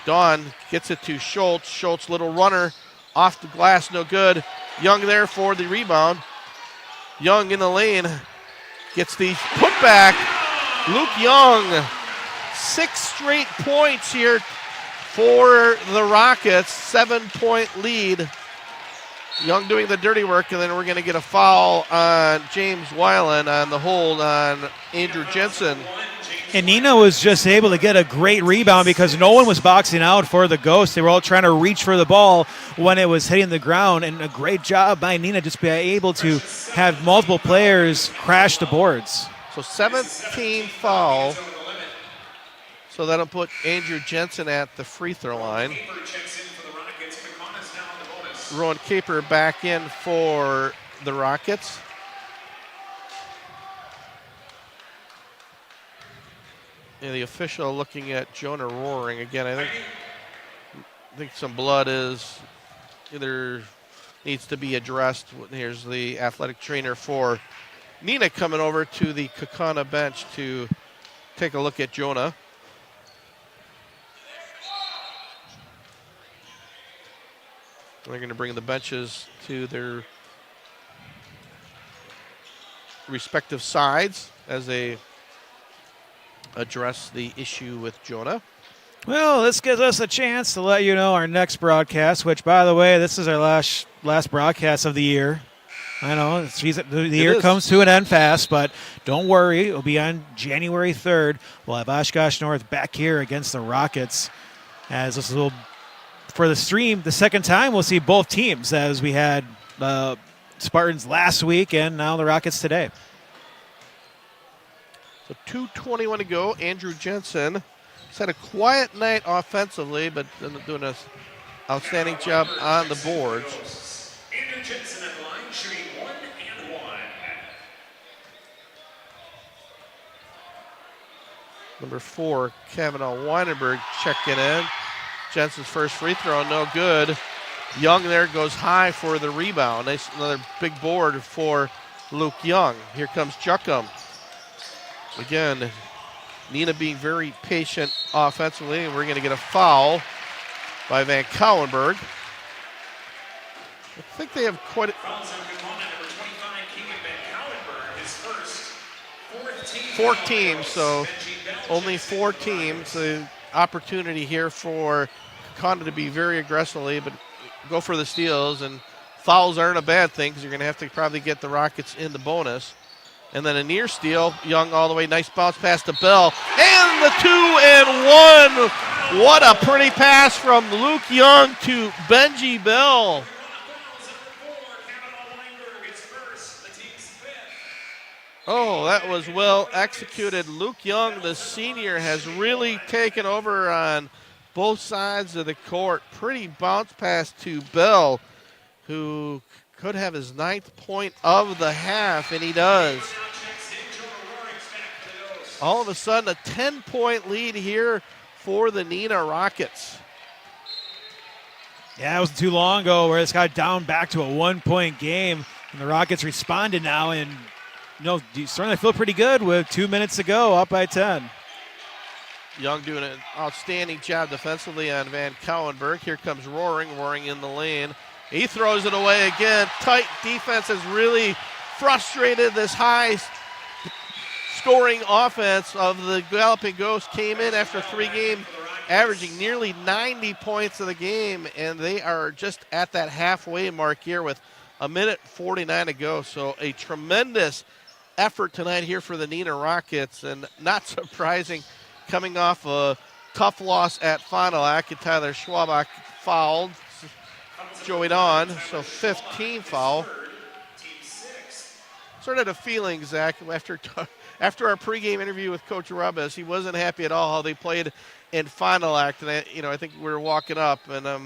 Dawn gets it to Schultz. Schultz, little runner, off the glass, no good. Young there for the rebound. Young in the lane. Gets the putback. Luke Young, 6 straight points here for the Rockets. 7-point lead. Young doing the dirty work, and then we're going to get a foul on James Weiland on the hold on Andrew Jensen. And Neenah was just able to get a great rebound because no one was boxing out for the Ghosts. They were all trying to reach for the ball when it was hitting the ground, and a great job by Neenah just being able to have multiple players crash the boards. So 17 foul. So that'll put Andrew Jensen at the free throw line. Rowan Caper back in for the Rockets. And the official looking at Jonah Roaring again. I think some blood is either needs to be addressed. Here's the athletic trainer for Neenah coming over to the Kaukauna bench to take a look at Jonah. They're going to bring the benches to their respective sides as they address the issue with Jonah. Well, this gives us a chance to let you know our next broadcast, which, by the way, this is our last broadcast of the year. I know the year comes to an end fast, but don't worry. It'll be on January 3rd. We'll have Oshkosh North back here against the Rockets. As this will, for the stream, the second time we'll see both teams, as we had Spartans last week and now the Rockets today. So 2:21 to go. Andrew Jensen has had a quiet night offensively, but doing an outstanding job on the boards. Andrew Jensen at the line, shooting 1 and 1. Number 4, Kavanaugh Weinenberg checking in. Jensen's first free throw, no good. Young there goes high for the rebound. Nice, another big board for Luke Young. Here comes Juckum. Again, Neenah being very patient offensively, and we're going to get a foul by Van Cowenberg. I think they have quite a... Fouls on Kaukauna, number 25, Keegan Van Cowenberg, his first, fourth team. Four teams, so only 4 teams. The opportunity here for Kaukauna to be very aggressively, but go for the steals, and fouls aren't a bad thing because you're going to have to probably get the Rockets in the bonus. And then a near steal, Young all the way, nice bounce pass to Bell, and the 2-and-1. What a pretty pass from Luke Young to Benji Bell. Oh, that was well executed. Luke Young, the senior, has really taken over on both sides of the court. Pretty bounce pass to Bell, who could have his 9th point of the half, and he does. All of a sudden, a 10-point lead here for the Neenah Rockets. Yeah, it wasn't too long ago where this got down back to a 1-point game, and the Rockets responded now, and starting to feel pretty good with 2 minutes to go, up by 10. Young doing an outstanding job defensively on Van Cowenberg. Here comes Roaring in the lane. He throws it away again. Tight defense has really frustrated this high-scoring offense of the Galloping Ghosts. Came in after 3 games, averaging nearly 90 points of the game, and they are just at that halfway mark here with 1:49 to go. So a tremendous effort tonight here for the Neenah Rockets, and not surprising, coming off a tough loss at Final Act. Tyler Schwabach fouled. Joey Don, so 15 foul. Sort of a feeling, Zach, after our pregame interview with Coach Rubis, he wasn't happy at all how they played in Final Act, and I think we were walking up, and I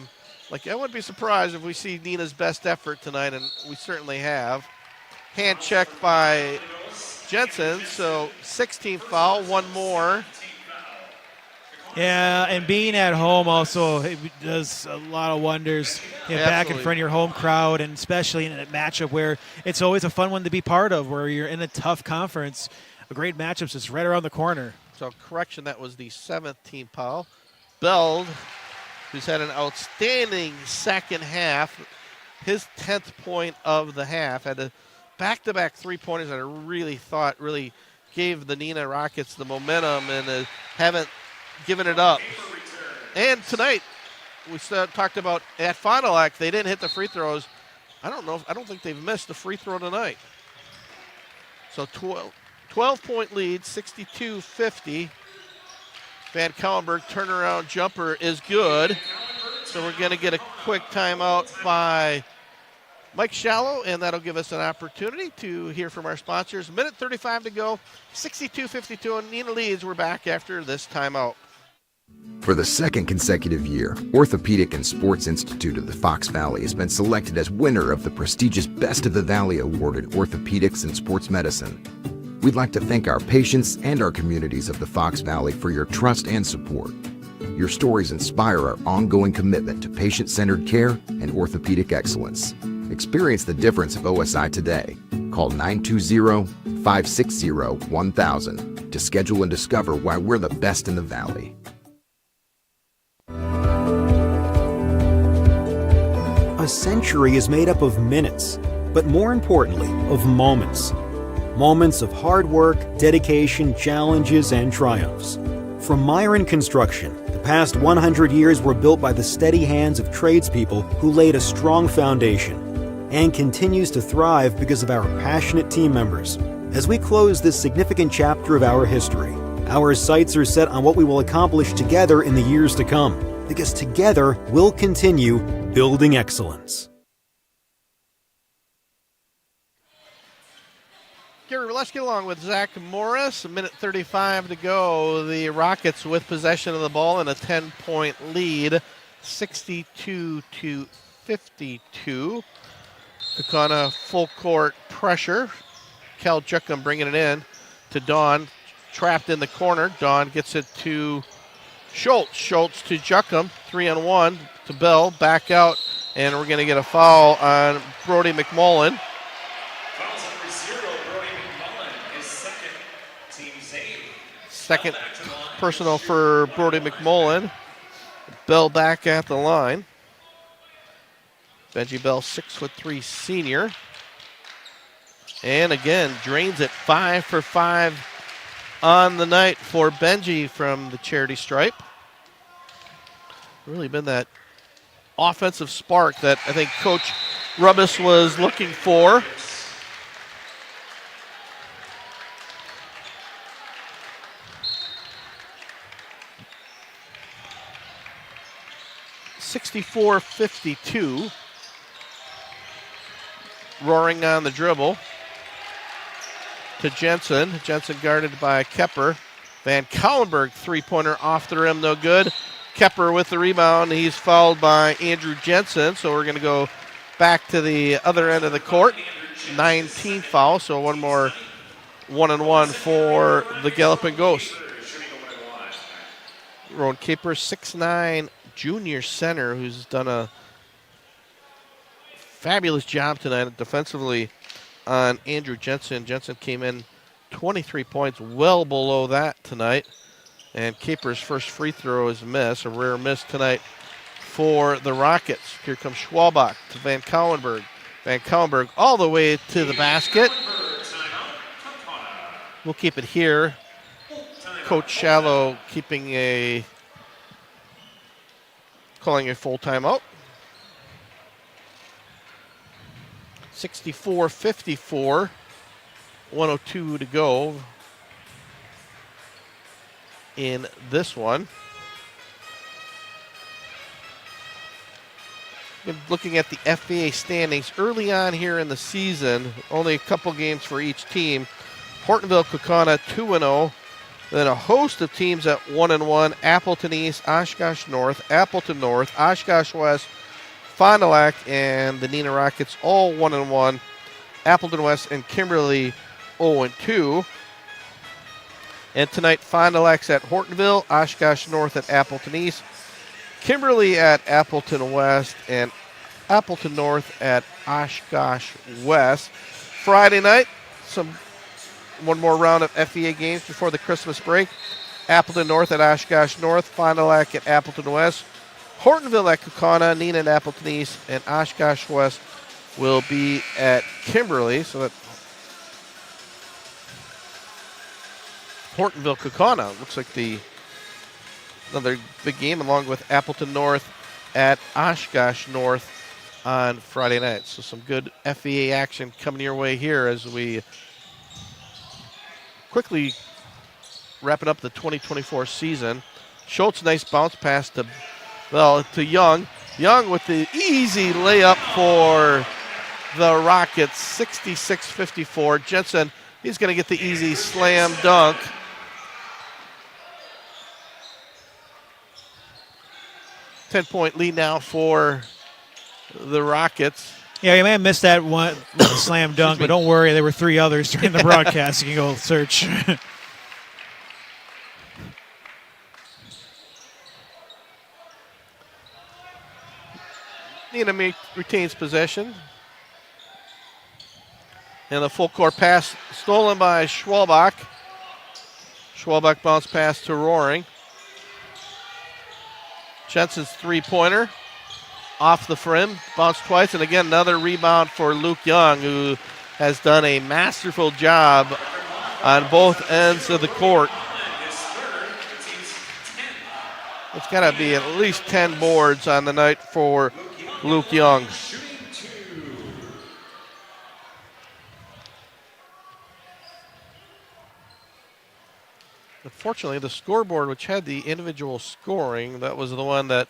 wouldn't be surprised if we see Neenah's best effort tonight, and we certainly have. Hand check by Jensen, so 16th foul, 1 more. Yeah, and being at home also it does a lot of wonders. Back in front of your home crowd, and especially in a matchup where it's always a fun one to be part of, where you're in a tough conference. A great matchup's just right around the corner. So correction, that was the 7th team foul. Beld, who's had an outstanding second half, his 10th point of the half, had a back-to-back 3-pointers that I really thought really gave the Neenah Rockets the momentum, and haven't given it up. And tonight, we talked about at Final Act, they didn't hit the free throws. I don't think they've missed a free throw tonight. So 12-point lead, 62-50. Van Cowenberg turnaround jumper is good. So we're going to get a quick timeout by Mike Shallow, and that'll give us an opportunity to hear from our sponsors. 1:35 to go, 62-52, and Neenah leads. We're back after this timeout. For the 2nd consecutive year, Orthopedic and Sports Institute of the Fox Valley has been selected as winner of the prestigious Best of the Valley Award in Orthopedics and Sports Medicine. We'd like to thank our patients and our communities of the Fox Valley for your trust and support. Your stories inspire our ongoing commitment to patient-centered care and orthopedic excellence. Experience the difference of OSI today. Call 920-560-1000 to schedule and discover why we're the best in the Valley. A century is made up of minutes, but more importantly, of moments. Moments of hard work, dedication, challenges, and triumphs. From Myron Construction, the past 100 years were built by the steady hands of tradespeople who laid a strong foundation, and continues to thrive because of our passionate team members. As we close this significant chapter of our history, our sights are set on what we will accomplish together in the years to come, because together we'll continue building excellence. Gary, let's get along with Zach Morris. 1:35 to go. The Rockets with possession of the ball and a 10-point lead, 62-52. Kaukauna full court pressure. Cal Juckham bringing it in to Dawn, trapped in the corner. Dawn gets it to Schultz. Schultz to Juckham, 3-on-1 to Bell, back out, and we're going to get a foul on Brody McMullen. Fouls number 0, Brody McMullen, his second, team's 8th. Second personal for Brody McMullen. Bell back at the line. Benji Bell, 6'3" senior. And again, drains it 5 for 5 on the night for Benji from the charity stripe. Really been that offensive spark that I think Coach Rubis was looking for. (64-52). Roaring on the dribble to Jensen. Jensen guarded by Kepper. Van Kaulenberg, three-pointer off the rim, no good. Kepper with the rebound. He's fouled by Andrew Jensen, so we're going to go back to the other end of the court. 19 foul, so one more 1-and-1 for the Galloping Ghosts. Rowan Capers, 6'9", junior center, who's done a fabulous job tonight defensively on Andrew Jensen. Jensen came in 23 points, well below that tonight. And Capers' first free throw is missed, a rare miss tonight for the Rockets. Here comes Schwalbach to Van Kaulenberg. Van Kaulenberg all the way to the basket. We'll keep it here. Coach Shallow calling a full timeout. 64-54, 1:02 to go in this one. Looking at the FBA standings early on here in the season, only a couple games for each team. Hortonville, Kaukauna 2-0, then a host of teams at 1-1. Appleton East, Oshkosh North, Appleton North, Oshkosh West, Fond du Lac, and the Neenah Rockets all 1-1. Appleton West and Kimberly 0-2. And tonight, Fond du Lac's at Hortonville, Oshkosh North at Appleton East, Kimberly at Appleton West, and Appleton North at Oshkosh West. Friday night, one more round of FEA games before the Christmas break. Appleton North at Oshkosh North, Fond du Lac at Appleton West, Hortonville at Kaukauna, Neenah at Appleton East, and Oshkosh West will be at Kimberly. So that Hortonville, Kaukauna looks like another big game, along with Appleton North at Oshkosh North on Friday night. So some good FEA action coming your way here as we quickly wrapping up the 2024 season. Schultz, nice bounce pass to Young. Young with the easy layup for the Rockets, 66-54. Jensen, he's going to get the easy slam dunk. Ten-point lead now for the Rockets. Yeah, you may have missed that one slam dunk, but don't worry, there were 3 others during the broadcast. You can go search. Neenah retains possession. And the full court pass stolen by Schwalbach. Schwalbach bounce pass to Roaring. Jensen's three-pointer off the rim, bounced twice, and again another rebound for Luke Young, who has done a masterful job on both ends of the court. It's got to be at least 10 boards on the night for Luke Young. Unfortunately, the scoreboard, which had the individual scoring, that was the one that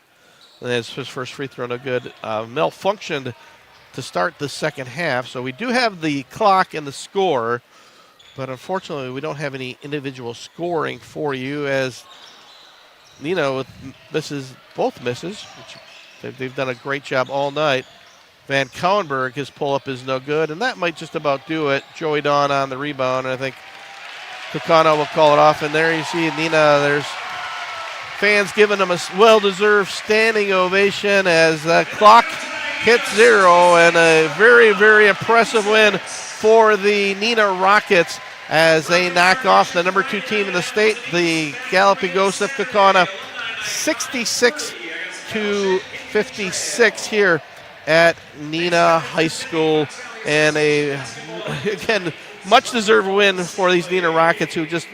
his first free throw, no good, malfunctioned to start the second half. So we do have the clock and the score, but unfortunately we don't have any individual scoring for you, as Neenah both misses, which they've done a great job all night. Van Kaulenberg, his pull-up is no good, and that might just about do it. Joey Don on the rebound, and I think Kaukauna will call it off. And there you see Neenah, there's fans giving them a well-deserved standing ovation as the clock hits 0, and a very, very impressive win for the Neenah Rockets as they knock off the number 2 team in the state, the Galloping Ghosts of Kaukauna, 66-56 here at Neenah High School. And again, much-deserved win for these Neenah Rockets, who just,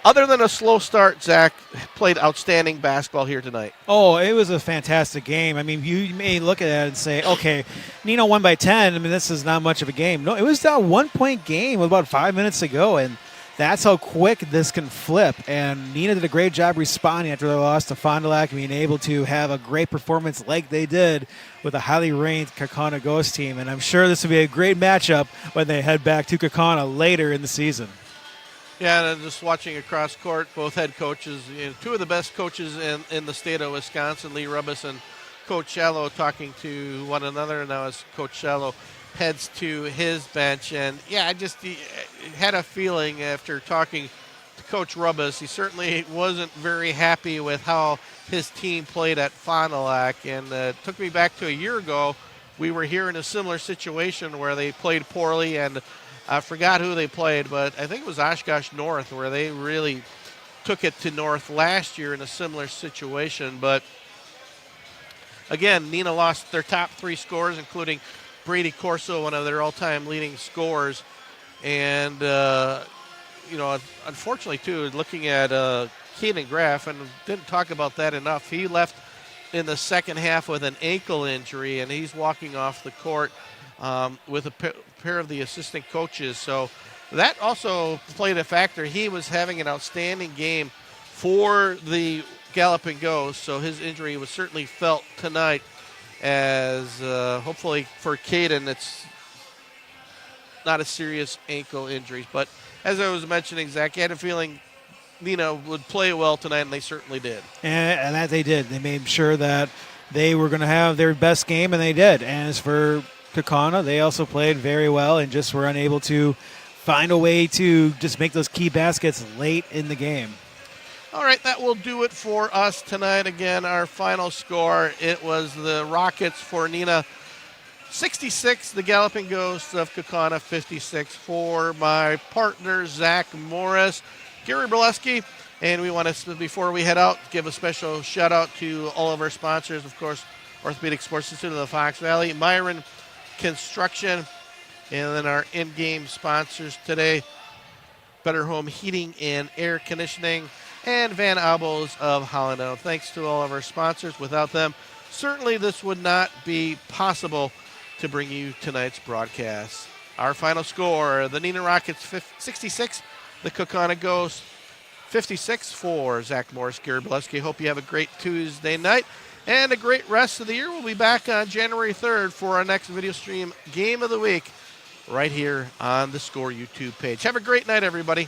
other than a slow start, Zach, played outstanding basketball here tonight. Oh, it was a fantastic game. I mean, you may look at it and say, okay, Neenah won by 10. I mean, this is not much of a game. No, it was a 1-point game with about 5 minutes to go, and that's how quick this can flip. And Neenah did a great job responding after their loss to Fond du Lac and being able to have a great performance like they did with a highly ranked Kaukauna Ghost team. And I'm sure this will be a great matchup when they head back to Kaukauna later in the season. Yeah, and just watching across court, both head coaches, two of the best coaches in the state of Wisconsin, Lee Rubis and Coach Shallow, talking to one another. And now as Coach Shallow heads to his bench. And, yeah, I just had a feeling after talking to Coach Rubis, he certainly wasn't very happy with how his team played at Fond du Lac. And it took me back to a year ago. We were here in a similar situation where they played poorly, and I forgot who they played, but I think it was Oshkosh North, where they really took it to North last year in a similar situation. But again, Neenah lost their top 3 scorers, including Brady Corso, one of their all-time leading scorers. And, unfortunately, too, looking at Keaton Graff, and didn't talk about that enough, he left in the second half with an ankle injury, and he's walking off the court with a pair of the assistant coaches. So that also played a factor. He was having an outstanding game for the Galloping Ghosts, so his injury was certainly felt tonight, as hopefully for Caden it's not a serious ankle injury. But as I was mentioning, Zach, I had a feeling Neenah would play well tonight, and they certainly did. And that they did. They made sure that they were going to have their best game, and they did. And as for Kaukauna, they also played very well and just were unable to find a way to just make those key baskets late in the game. All right, that will do it for us tonight. Again, our final score, it was the Rockets for Neenah 66, the Galloping Ghosts of Kaukauna 56. For my partner, Zach Morris, Gary Brzezinski, and we want to, before we head out, give a special shout-out to all of our sponsors, of course, Orthopedic Sports Institute of the Fox Valley, Myron Construction, and then our in-game sponsors today, Better Home Heating and Air Conditioning, and Van Abels of Hollandale. Thanks to all of our sponsors. Without them, certainly this would not be possible to bring you tonight's broadcast. Our final score, the Neenah Rockets 66, the Kaukauna Ghosts 56. For Zach Morris, Gary Brzezinski. Hope you have a great Tuesday night and a great rest of the year. We'll be back on January 3rd for our next video stream game of the week right here on the Score YouTube page. Have a great night, everybody.